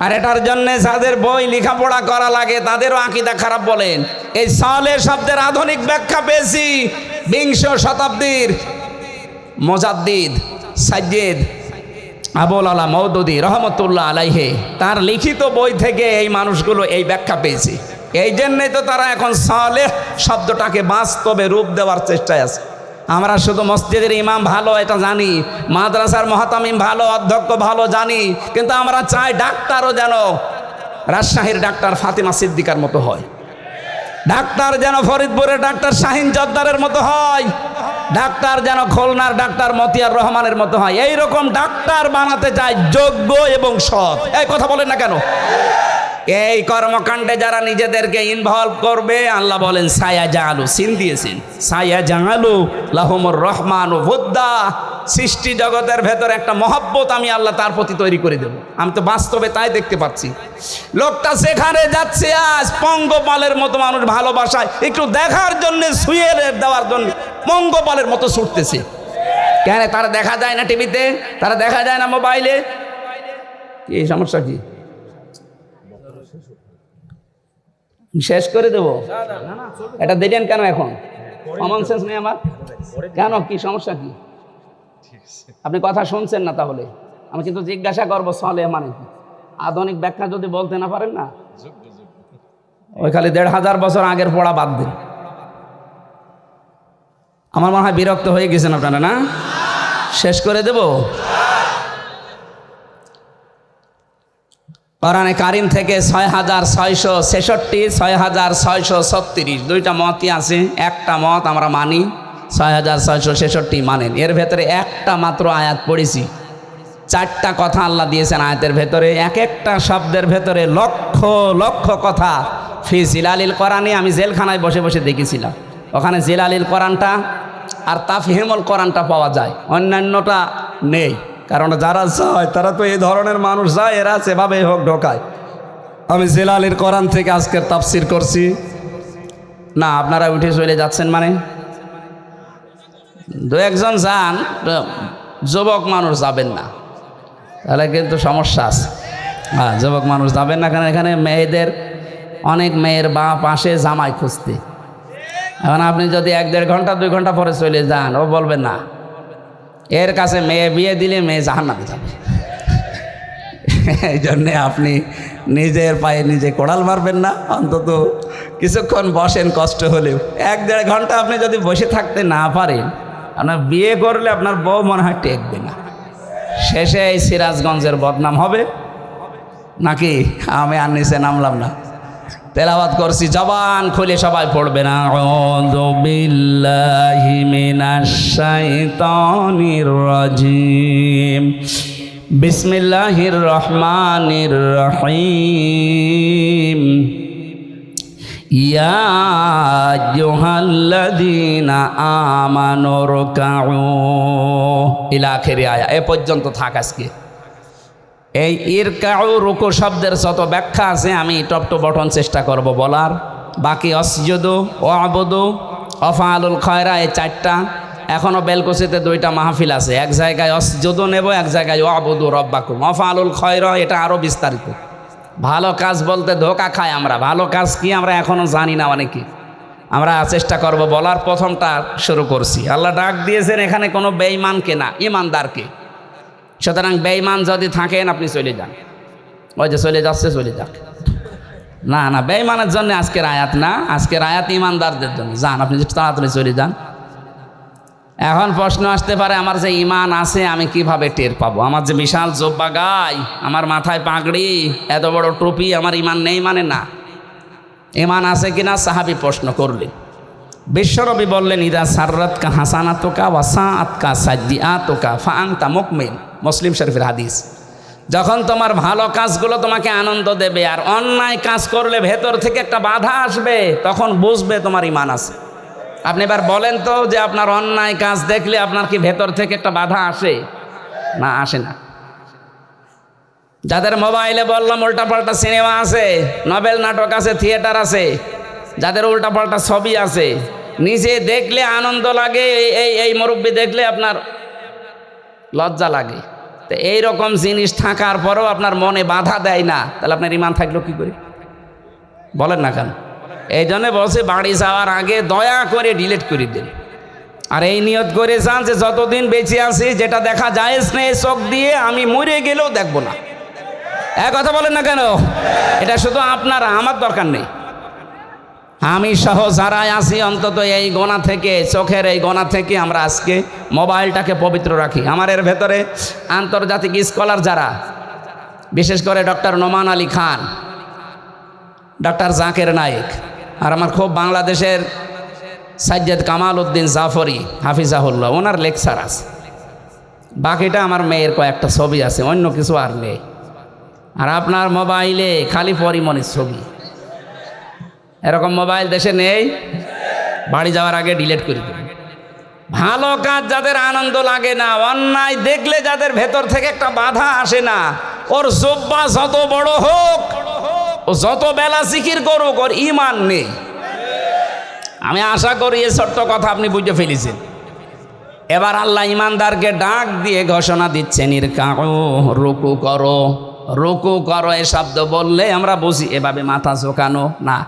আর এটার জন্য যাদের বই লেখাপড়া করা লাগে তাদেরও আকীদা খারাপ বলেন। এই সালেহ শব্দের আধুনিক ব্যাখ্যা পেয়েছি 20 শতাব্দীর মুজাদ্দিদ সাইয়্যিদ আবুল আলা মওদুদী রহমতুল্লাহ আলাইহি, তার লিখিত বই থেকে এই মানুষগুলো এই ব্যাখ্যা পেয়েছে। এই জন্যই তো তারা এখন সালেহ শব্দটাকে বাস্তবে রূপ দেওয়ার চেষ্টায় আছে। আমরা শুধু মসজিদের ইমাম ভালো এটা জানি, মাদ্রাসার মহাতামিম ভালো, অধ্যক্ষ ভালো জানি, কিন্তু আমরা চাই ডাক্তারও যেন রাজশাহীর ডাক্তার ফাতেমা সিদ্দিকার মতো হয়, ডাক্তার যেন ফরিদপুরের ডাক্তার শাহিন জর্দারের মতো হয়, ডাক্তার যেন খুলনার ডাক্তার মতিয়ার রহমানের মতো হয়। এইরকম ডাক্তার বানাতে চাই, যোগ্য এবং সৎ। এই কথা বলেন না কেন? এই কর্মকাণ্ডে যারা নিজেদেরকে ইনভলভ করবে, আল্লাহ বলেন সায়া জাহালু, সিন দিয়েছেন, সায়া জাহালু লাহুমুর রহমান ও ভুদ্দা, সৃষ্টি জগতের ভেতর একটা মহব্বত আমি আল্লাহ তার প্রতি তৈরি করে দেব। আমি তো বাস্তবে তাই দেখতে পাচ্ছি। লোকটা সেখানে যাচ্ছে আজ পঙ্গপালের মতো, মানুষ ভালোবাসায় একটু দেখার জন্য, শুয়ে দেওয়ার জন্য পঙ্গপালের মতো ছুটতেছে। কেন? তারা দেখা যায় না টিভিতে, তারা দেখা যায় না মোবাইলে। এই সমস্যা কি? শেষ করে দেব? এটা দিলেন কেন? এখন কমন সেন্স নেই আমার? কেন? কি সমস্যা কি? আপনি কথা শুনছেন না? তাহলে আমি কিন্তু জিজ্ঞাসা করবো সালেহ মানে কি? আধুনিক ব্যাখ্যা যদি বলতে না পারেন না, ওই খালি ১৫০০ বছর আগের পড়া বাদ দিন। আমার মনে হয় বিরক্ত হয়ে গেছেন আপনারা, না? শেষ করে দেব? কোরআনে কারিম থেকে ৬৬৬৬, ৬৬৩৬ দুইটা মতই আছে। একটা মত আমরা মানি, ৬৬৬৬ মানেন। এর ভেতরে একটা মাত্র আয়াত পড়েছি, 4টা কথা আল্লাহ দিয়েছেন আয়াতের ভেতরে, এক একটা শব্দের ভেতরে লক্ষ লক্ষ কথা। ফি জিলালিল কোরআনে আমি জেলখানায় বসে বসে দেখেছিলাম, ওখানে জিলালিল কোরআনটা আর তাফহিমুল কোরআনটা পাওয়া যায়, অন্যান্যটা নেই। কারণ যারা যায় তারা তো এই ধরনের মানুষ যায়, এরা সেভাবে হোক ঢোকায়। আমি জিলালিল কোরআন থেকে আজকের তাফসির করছি না, আপনারা উঠে চলে যাচ্ছেন মানে? 2-1 যান, যুবক মানুষ যাবেন না, তাহলে কিন্তু সমস্যা আছে। হ্যাঁ, যুবক মানুষ যাবেন না, কারণ এখানে মেয়েদের, অনেক মেয়ের বা পাশে জামাই খুঁজতে। এখন আপনি যদি 1-1.5 ঘন্টা 2 ঘন্টা পরে চলে যান, ও বলবেন না, এর কাছে মেয়ে বিয়ে দিলে মেয়ে জাহান্নামে যাবে। এই জন্যে আপনি নিজের পায়ে নিজে কোড়াল মারবেন না, অন্তত কিছুক্ষণ বসেন, কষ্ট হলেও। 1-1.5 ঘন্টা আপনি যদি বসে থাকতে না পারেন, আপনার বিয়ে করলে আপনার বউ মনে হয় টেকবে না, শেষে এই সিরাজগঞ্জের বদনাম হবে। নাকি? আমি আর নিচে নামলাম না, তেলাওয়াত করছি, জবান খুলে সবাই পড়বেন। আউযু বিল্লাহি মিনাশ শাইতানির রাজিম, বিসমিল্লাহির রহমানির রহিম, ইয়া আইয়ুহাল্লাযীনা আমানু রুকউ ইলা আখিরি আয়া। এ পর্যন্ত থাক আজকে। এই ইরকাউ রুকু শব্দের যত ব্যাখ্যা আছে আমি টপ টু বটন চেষ্টা করব বলার। বাকি অসজুদু, ওয়াবুদু, অফআলুল খয়রা, এই 4টা। এখনও বেলকুচিতে 2টা মাহফিল আছে, এক জায়গায় অসজুদু নেব, এক জায়গায় ওয়াবুদু রব্বাকুম। অফআলুল খয়রা এটা আরও বিস্তারিত। ভালো কাজ বলতে ধোকা খাই আমরা, ভালো কাজ কি আমরা এখনও জানি না অনেকে। আমরা চেষ্টা করব বলার। প্রথমটা শুরু করছি। আল্লাহ ডাক দিয়েছেন এখানে কোনো বেঈমানকে না, ইমানদারকে। সুতরাং বেঈমান যদি থাকেন আপনি চলে যান, ওই যে চলে যাচ্ছে, চলে যাক। না না, বেঈমানের জন্য আজকের আয়াত না, আজকের আয়াত ইমানদারদের জন্য। যান আপনি তাড়াতাড়ি চলে যান। এখন প্রশ্ন আসতে পারে, আমার যে ইমান আছে আমি কিভাবে টের পাবো? আমার যে বিশাল জোব্বা গাই, আমার মাথায় পাগড়ি, এত বড় টুপি, আমার ইমান নেই মানে? না, ইমান আছে কিনা সাহাবী প্রশ্ন করলেন। বিশ্বনবী বললেন, ইদা সাররাতকা হাসানাতুকা ওয়া সাআতকা সাইয়্যাতুকা ফাআনতা মুকমিন। মুসলিম শরীফের হাদিস। যখন তোমার ভালো কাজগুলো তোমাকে আনন্দ দেবে আর অন্যায় কাজ করলে ভেতর থেকে একটা বাধা আসবে, তখন বুঝবে তোমার ইমান আছে। আপনি এবার বলেন তো, যে আপনার অন্যায় কাজ দেখলে আপনার কি ভেতর থেকে একটা বাধা আসে? না, আসে না। যাদের মোবাইলে বললাম উল্টাপাল্টা সিনেমা আছে, নভেল নাটক আছে, থিয়েটার আছে, যাদের উল্টাপাল্টা ছবি আছে, নিজে দেখলে আনন্দ লাগে, এই মুরব্বি দেখলে আপনার লজ্জা লাগে। তো এইরকম জিনিস থাকার পরেও আপনার মনে বাধা দেয় না, তাহলে আপনার ইমান থাকলো কি করে? বলেন না কেন? এই জন্য বলছে বাড়ি যাওয়ার আগে দয়া করে ডিলিট করে দিন। আর এই নিয়ত করে যান যে যতদিন বেঁচে আছি, যেটা দেখা যায় না চোখ দিয়ে, আমি মরে গেলেও দেখবো না। এক কথা বলেন না কেন? এটা শুধু আপনারা, আমার দরকার নেই। আমি সহ যারাই আছি অন্তত এই গোনা থেকে, চোখের এই গোনা থেকে আমরা আজকে মোবাইলটাকে পবিত্র রাখি। আমার এর ভেতরে আন্তর্জাতিক স্কলার যারা, বিশেষ করে ডক্টর নোমান আলী খান, ডক্টর জাকির নায়েক, আর আমার খুব বাংলাদেশের সাজ্জাদ কামাল উদ্দিন জাফরি হাফিজাহুল্লাহ, ওনার লেকচার আছে। বাকিটা আমার মেয়ের কয়েকটা ছবি আছে, অন্য কিছু আর নেই। আর আপনার মোবাইলে খালি পরিমণির ছবি। এরকম মোবাইল দেশে নেই, বাড়ি যাওয়ার আগে ডিলিট করে দেবেন। ভালো কাজ যাদের আনন্দ লাগে না, অন্যায় দেখলে যাদের ভেতর থেকে একটা বাধা আসে না, ওর জব্বা যত বড় হোক, ও যত বেলা জিকির করুক, ওর ঈমান নেই। আমি আশা করি এই ছোট্ট কথা আপনি বুঝে ফেলেছেন। এবার আল্লাহ ইমানদারকে ডাক দিয়ে ঘোষণা দিচ্ছেন, ইরকাউ, রুকু করো, রুকু করো। এই শব্দ বললে আমরা বুঝি এভাবে মাথা ঝোঁকানো না।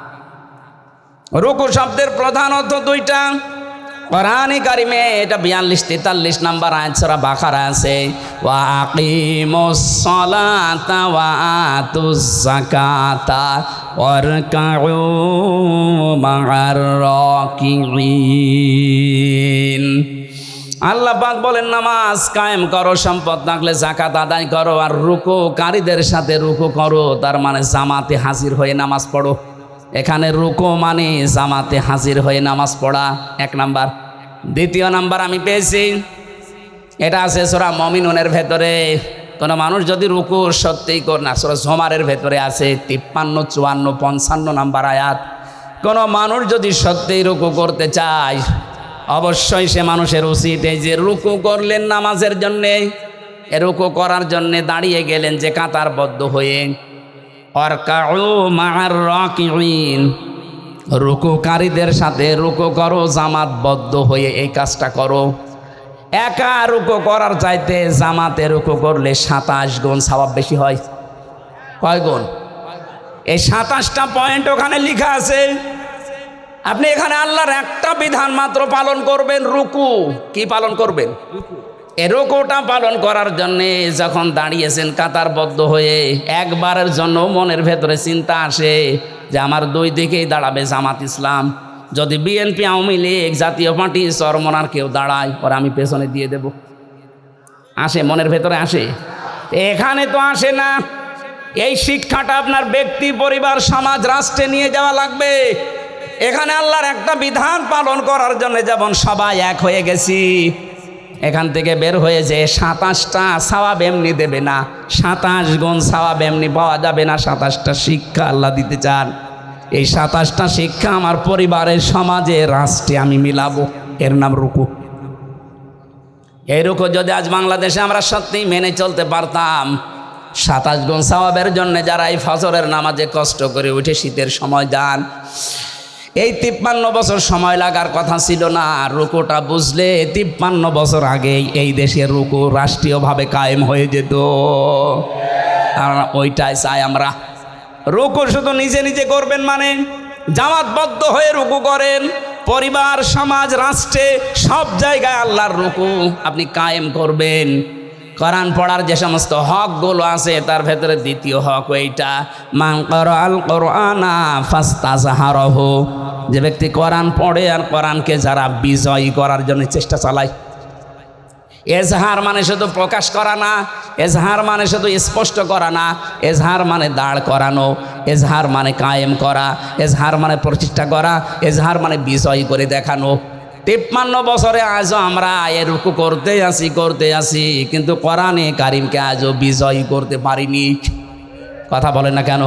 রুকু শব্দের প্রধান অর্থ দুইটা। কোরআনে কারিমে এটা 42-43 নম্বর আয়াত সূরা বাকারা আছে, ওয়া আকিমুস সালাতা ওয়া আতুজ যাকাতা ওয়ারকাউ মা'আর রাকিঈন। আল্লাহ পাক বলেন নামাজ কায়েম করো, সম্পদ থাকলে যাকাত আদায় করো, আর রুকুকারীদের সাথে রুকু করো। তার মানে জামাতে হাজির হয়ে নামাজ পড়ো। এখানে রুকু মানে জামাতে হাজির হয়ে নামাজ পড়া, এক নাম্বার। দ্বিতীয় নাম্বার আমি পেয়েছি, এটা আছে সূরা মুমিনুনের ভেতরে। কোনো মানুষ যদি রুকু সত্যিই করে না, সূরা জুমারের ভেতরে আছে 53, 54, 55 নাম্বার আয়াত। কোনো মানুষ যদি সত্যিই রুকু করতে চায়, অবশ্যই সে মানুষের উচিত এই যে রুকু করলেন নামাজের জন্যে, এ রুকু করার জন্যে দাঁড়িয়ে গেলেন যে কাতারবদ্ধ হয়ে, ওয়ারকাউ মা'আর রাকিঈন, রুকুকারীদের সাথে রুকু করো, জামাতবদ্ধ হয়ে এই কাজটা করো। একা রুকু করার চাইতে জামাতে রুকু করলে 27 গুণ সওয়াব বেশি হয়। কয় গুণ? এই 27টা পয়েন্ট ওখানে লেখা আছে। আপনি এখানে আল্লাহর একটা বিধান মাত্র পালন করবেন, রুকু। কি পালন করবেন? এই রুকুটা পালন করার জন্যে যখন দাঁড়িয়েছেন কাতারবদ্ধ হয়ে, একবারের জন্য মনের ভেতরে চিন্তা আসে যে আমার দুই দিকেই দাঁড়াবে জামাত ইসলাম। যদি বিএনপি, আওয়ামী লীগ, জাতীয় পার্টি, চরমনার কেউ দাঁড়ায়, ওরা আমি পেছনে দিয়ে দেব। আসে মনের ভেতরে আসে? এখানে তো আসে না। এই শিক্ষাটা আপনার ব্যক্তি, পরিবার, সমাজ, রাষ্ট্রে নিয়ে যাওয়া লাগবে। এখানে আল্লাহর একটা বিধান পালন করার জন্য যেমন সবাই এক হয়ে গেছি, এখান থেকে বের হয়ে যে 27টা সওয়াব এমনি দেবে না, 27 গুণ সওয়াব এমনি পাওয়া যাবে না। 27টা শিক্ষা আল্লাহ দিতে চান। এই 27টা শিক্ষা আমার পরিবারের, সমাজে, রাষ্ট্রে আমি মিলাবো, এর নাম রুকু। এই রুকু যদি আজ বাংলাদেশে আমরা সত্যি মেনে চলতে পারতাম, 27 গুণ সওয়াবের জন্য যারা এই ফজরের নামাজে কষ্ট করে উঠে শীতের সময় যান, এই 53 বছর সময় লাগার কথা ছিল না। রুকুটা বুঝলে 53 বছর আগেই এই দেশের রুকু রাষ্ট্রীয়ভাবে কায়েম হয়ে যেত। আর ওইটাই চাই আমরা। রুকু শুধু নিজে নিজে করবেন মানে, জামাতবদ্ধ হয়ে রুকু করেন। পরিবার, সমাজ, রাষ্ট্রে, সব জায়গায় আল্লাহর রুকু আপনি কায়েম করবেন। কোরআন পড়ার যে সমস্ত হকগুলো আছে, তার ভেতরে দ্বিতীয় হক এইটা, মান ক্বারাআল কুরআনা ফাস্তাযহারাহু। যে ব্যক্তি কোরআন পড়ে আর কোরআনকে যারা বিজয়ী করার জন্য চেষ্টা চালায়। এজহার মানে শুধু প্রকাশ করা না, এজহার মানে শুধু স্পষ্ট করা না, এজহার মানে দাঁড় করানো, এজহার মানে কায়েম করা, এজহার মানে প্রতিষ্ঠা করা, এজহার মানে বিজয়ী করে দেখানো। 53 বছরে আজও আমরা এ রুকু করতে আসি, কিন্তু কোরআনে কারিমকে আজও বিজয়ী করতে পারিনি। কথা বলেন না কেন?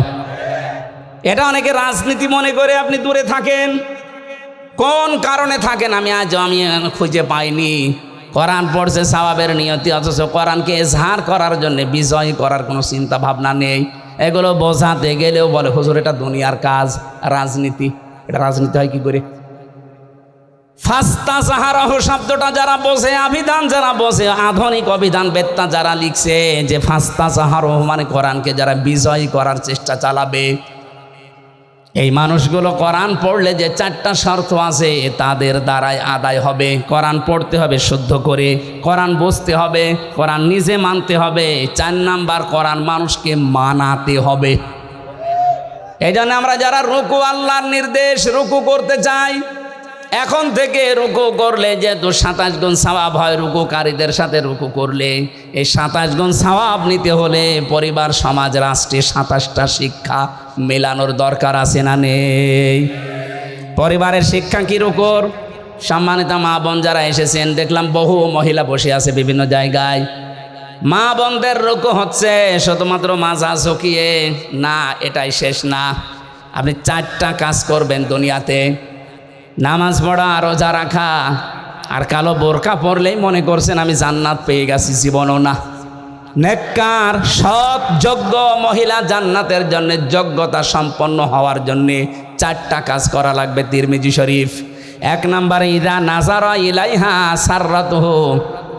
এটা অনেকে রাজনীতি মনে করে আপনি দূরে থাকেন। কোন কারণে থাকেন আমি খুঁজে পাইনি। কোরআন পড়ছে সওয়াবের নিয়তি, অথচ কোরআনকে এজহার করার জন্য, বিজয় করার কোনো চিন্তা ভাবনা নেই। এগুলো বোঝাতে গেলেও বলে হুজুর এটা দুনিয়ার কাজ, রাজনীতি। এটা রাজনীতি হয় কি করে? ফাস্তাযহারাহু শব্দটা যারা বোঝে, অভিধান যারা বোঝে, আধুনিক অভিধান বেত্তা যারা লিখছে যে ফাস্তাযহারাহু মানে কোরআনকে যারা বিজয়ী করার চেষ্টা চালাবে, এই মানুষগুলো কোরআন পড়লে যে 4টা শর্ত আছে তাদের দ্বারাই আদায় হবে। কোরআন পড়তে হবে শুদ্ধ করে, কোরআন বুঝতে হবে, কোরআন নিজে মানতে হবে। 4 নাম্বার, কোরআন মানুষকে মানাতে হবে। এই জন্য আমরা যারা রুকু, আল্লাহর নির্দেশ, রুকু করতে চাই, এখন থেকে রুকু করলে যেহেতু 27 গুণ সওয়াব হয়, রুকুকারীদের সাথে রুকু করলে এই 27 গুণ সওয়াব নিতে হলে পরিবার, সমাজ, রাষ্ট্রে 27টা শিক্ষা মেলানোর দরকার আছে না নেই? পরিবারের শিক্ষা কি রুকুর? সম্মানিত মা বোন যারা এসেছেন, দেখলাম বহু মহিলা বসে আছে বিভিন্ন জায়গায়। মা বোনদের রুকু হচ্ছে শুধুমাত্র মাজা ঝুঁকিয়ে না, এটাই শেষ না। আপনি 4টা কাজ করবেন দুনিয়াতে: নামাজ পড়া, রোজা রাখা, আর কালো বোরকা পরলেই মনে করছেন আমি জান্নাত পেয়ে গেছি। জীবনও না। নেককার, সৎ, যোগ্য মহিলা জান্নাতের জন্য যোগ্যতা সম্পন্ন হওয়ার জন্যে 4টা কাজ করা লাগবে। তিরমিজি শরীফ। 1 নম্বরে, ইদা নাজারা ইলাইহা সাররাতুহু,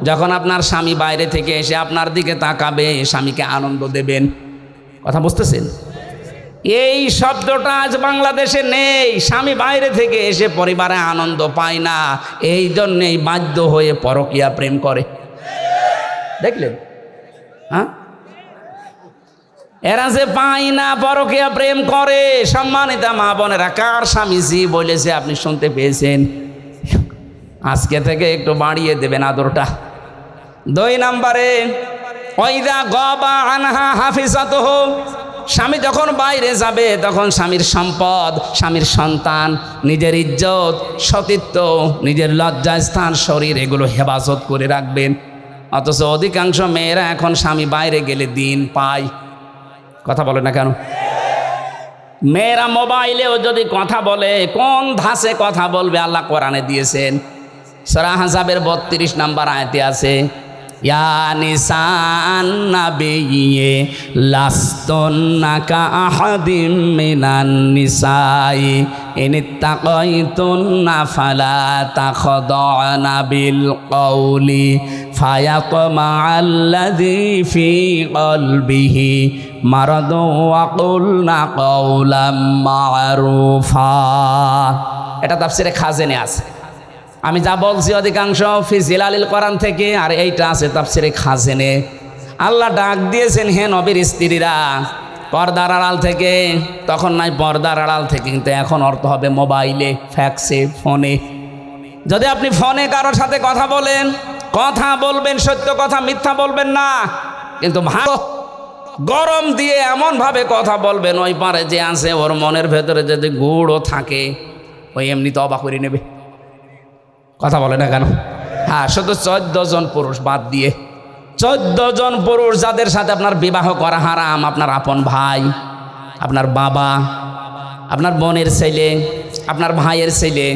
যখন আপনার স্বামী বাইরে থেকে এসে আপনার দিকে তাকাবে, স্বামীকে আনন্দ দেবেন। কথা বুঝতেছেন? এই শব্দটা আজ বাংলাদেশে নেই। স্বামী বাইরে থেকে এসে পরিবারে আনন্দ পায় না, এই জন্যেই বাধ্য হয়ে পরকীয়া প্রেম করে। দেখলেন? হ্যাঁ, এরা যে পায় না, পরকীয়া প্রেম করে। সম্মানিত মা বোনেরা, কার স্বামী জি বলেছে আপনি শুনতে পেয়েছেন? আজকে থেকে একটু বাড়িয়ে দেবেন আদরটা। 2 নম্বরে, ওয়াইদা গাবা আনহা হাফিজাতুহু, স্বামী যখন বাইরে যাবে তখন স্বামীর সম্পদ, স্বামীর সন্তান, নিজের ইজ্জত, সতীত্ব, নিজের লজ্জাস্থান, শরীর, এগুলো হেফাজত করে রাখবেন। অথচ অধিকাংশ মেয়েরা এখন স্বামী বাইরে গেলে দিন পায়। কথা বলে না কেন? মেয়েরা মোবাইলেও যদি কথা বলে, কোন ধাঁচে কথা বলবে আল্লাহ কোরআনে দিয়েছেন। সূরা আহজাবের 32 নম্বর আয়াতে আছে, ইয়া নিসান নাবিয়্যি লাস্তুন্না কা আহাদিম মিনান নিসাই ইনিত্তাকাইতুন্না ফালা তাখদা'না বিল কওলি ফায়াতমা'আল্লাযী ফি কলবিহি মারাদু ওয়া কুলনা কাওলাম মা'রুফা। এটা তাফসীরে খাজেনে আছে। আমি যা বলছি অধিকাংশ ফি জিলালিল কোরআন থেকে, আর এইটা আছে তাফসীরে খাজেনে। আল্লাহ ডাক দিয়েছেন, হে নবীর স্ত্রীরা, পর্দার আড়াল থেকে। তখন নাই পর্দার আড়াল থেকে, কিন্তু এখন অর্থ হবে মোবাইলে, ফ্যাক্সে, ফোনে। যদি আপনি ফোনে কারোর সাথে কথা বলেন, কথা বলবেন সত্য কথা, মিথ্যা বলবেন না। কিন্তু ভালো গরম দিয়ে এমনভাবে কথা বলবেন, ওই পারে যে আছে ওর মনের ভেতরে যদি গুড়ও থাকে, ওই এমনি তো অবাক করে নেবে। কথা বলে না কেন? হ্যাঁ, শুধু 14 জন পুরুষ বাদ দিয়ে, 14 জন পুরুষ যাদের সাথে আপনার বিবাহ করা হারাম, আপনার আপন ভাই, আপনার বাবা, আপনার বোনের ছেলে, আপনার ভাইয়ের ছেলে।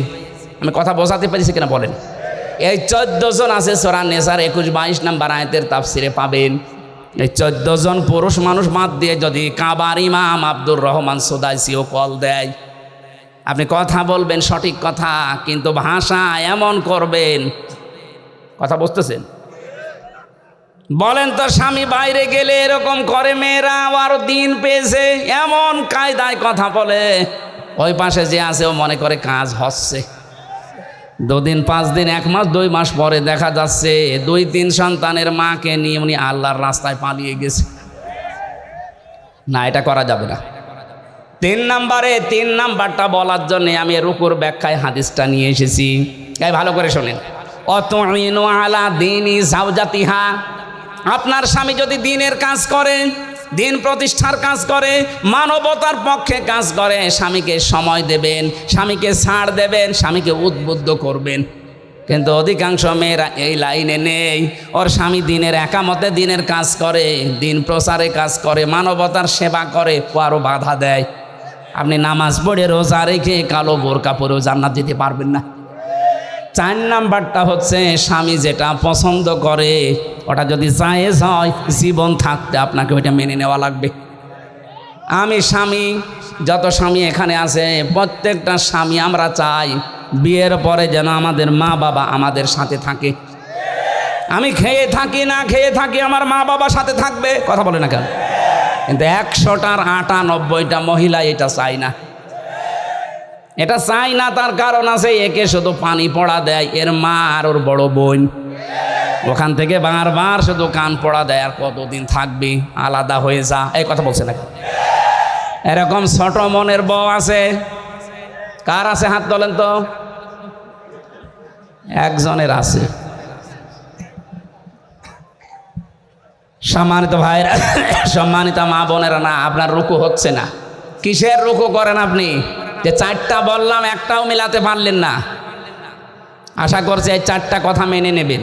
আমি কথা বোঝাতে পেরেছি কিনা বলেন? এই 14 জন আছে সূরা নেসার 21-22 নম্বর আয়াতের তাফসিরে পাবেন। এই 14 জন পুরুষ মানুষ বাদ দিয়ে যদি কাবার ইমাম আব্দুর রহমান সুদাইসিও কল দেয়, আপনি কথা বলবেন সঠিক কথা, কিন্তু ভাষা এমন করবেন। কথা বুঝতেছেন? বলেন তো, স্বামী বাইরে গেলে এরকম করে মেয়েরা, আরো দিন পেয়েছে, এমন কায়দায় কথা বলে, ওই পাশে যে আছে ও মনে করে কাজ হচ্ছে। 2 দিন, 5 দিন, 1 মাস, 2 মাস পরে দেখা যাচ্ছে 2-3 সন্তানের মাকে নিয়ে উনি আল্লাহর রাস্তায় পালিয়ে গেছে। না, এটা করা যাবে না। 3 নাম্বারটা বলার জন্য আমি রুকুর ব্যাখ্যায় হাদিসটা নিয়ে এসেছি। তাই ভালো করে শোনেন। অতুইনু আলা দীনি যাওজাতিহা, আপনার স্বামী যদি দিনের কাজ করে, দিন প্রতিষ্ঠার কাজ করে, মানবতার পক্ষে কাজ করে, স্বামীকে সময় দেবেন, স্বামীকে ছাড় দেবেন, স্বামীকে উদ্বুদ্ধ করবেন। কিন্তু অধিকাংশ মেয়েরা এই লাইনে নেই। ওর স্বামী দিনের একামতে দিনের কাজ করে, দিন প্রচারে কাজ করে, মানবতার সেবা করে, ও আরও বাধা দেয়। আপনি নামাজ পড়ে রোজা রেখে কালো বোরকা পরেও জান্নাত দিতে পারবেন না। 4 নাম্বারটা হচ্ছে, স্বামী যেটা পছন্দ করে ওটা যদি জায়েজ হয়, জীবন থাকতে আপনাকে ওইটা মেনে নেওয়া লাগবে। আমি স্বামী, যত স্বামী এখানে আছে, প্রত্যেকটা স্বামী আমরা চাই বিয়ের পরে যেন আমাদের মা বাবা আমাদের সাথে থাকে। আমি খেয়ে থাকি না খেয়ে থাকি, আমার মা বাবা সাথে থাকবে। কথা বলে না কেন? কিন্তু 100টার 98টা মহিলা এটা চাই না। এটা চাই না, তার কারণ আছে, একে শুধু পানি পড়া দেয় এর মা আর ওর বড় বোন, ওখান থেকে বারবার শুধু কান পড়া দেয়। আর কতদিন থাকবি, আলাদা হয়ে যা, এই কথা বলছে না। এরকম ছোট মনের বউ আছে? কার আছে হাত তোলেন তো। একজনের আছে। সম্মানিত ভাইরা, সম্মানিত মা বোনেরা, না আপনার রুকু হচ্ছে না। কিসের রুকু করেন আপনি? যে চারটা বললাম একটাও মিলাতে পারলেন না। আশা করছি এই চারটা কথা মেনে নেবেন।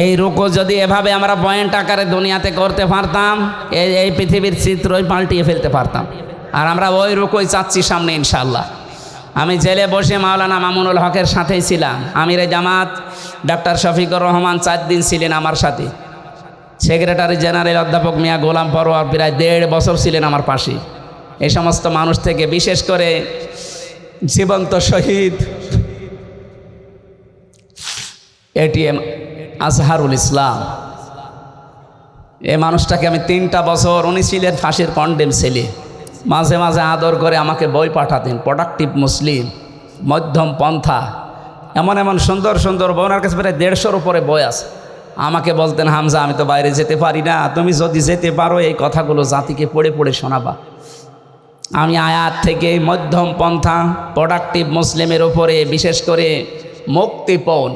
এই রুকু যদি এভাবে আমরা পয়েন্ট আকারে দুনিয়াতে করতে পারতাম, এই পৃথিবীর চিত্রই পাল্টিয়ে ফেলতে পারতাম। আর আমরা ওই রুকুই চাচ্ছি সামনে ইনশাআল্লাহ। আমি জেলে বসে মাওলানা মামুনুল হকের সাথেই ছিলাম। আমিরে জামাত ডাক্তার শফিকুর রহমান 4 দিন ছিলেন আমার সাথে। সেক্রেটারি জেনারেল অধ্যাপক মিয়া গোলাম পরোয়ার প্রায় 1.5 বছর ছিলেন আমার পাশে। এই সমস্ত মানুষ থেকে বিশেষ করে জীবন্ত শহীদ এটিএম আজহারুল ইসলাম, এই মানুষটাকে আমি 3টা বছর, উনি ছিলেন ফাঁসির কন্ডেম ছেলে। মাঝে মাঝে আদর করে আমাকে বই পাঠাতেন, প্রোডাক্টিভ মুসলিম, মধ্যম পন্থা, এমন এমন সুন্দর সুন্দর বই। ওনার কাছে প্রায় 150-র উপরে বই আছে। আমাকে বলতেন, হামজা আমি তো বাইরে যেতে পারি না, তুমি যদি যেতে পারো এই কথাগুলো জাতিকে পড়ে পড়ে শোনাবা। আমি আয়াত থেকে মধ্যম পন্থা, প্রোডাক্টিভ মুসলিমের উপরে, বিশেষ করে মুক্তিপণ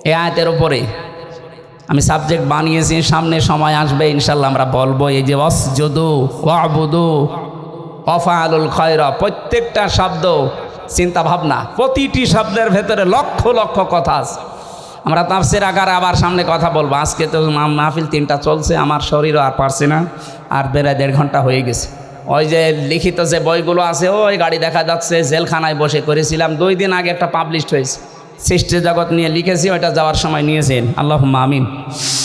এই আয়াতের উপরে আমি সাবজেক্ট বানিয়েছি। সামনে সময় আসবে ইনশাল্লাহ আমরা বলবো এই যে ওয়াসজুদু ওয়াবুদু ওয়াফআলুল খায়রা, প্রত্যেকটা শব্দ চিন্তা ভাবনা, প্রতিটি শব্দের ভেতরে লক্ষ লক্ষ কথা আছে। আমরা তাফসীর আকারে আবার সামনে কথা বলবো। আজকে তো মাহফিল 3টা চলছে, আমার শরীরও আর পারছে না, আর প্রায় 1.5 ঘন্টা হয়ে গেছে। ওই যে লিখিত যে বইগুলো আছে, ওই গাড়ি দেখা যাচ্ছে, জেলখানায় বসে করেছিলাম 2 দিন আগে, একটা পাবলিশড হয়েছে, সৃষ্টি জগৎ নিয়ে লিখেছি, ওইটা যাওয়ার সময় নিয়েছেন। আল্লাহুম্মা আমিন।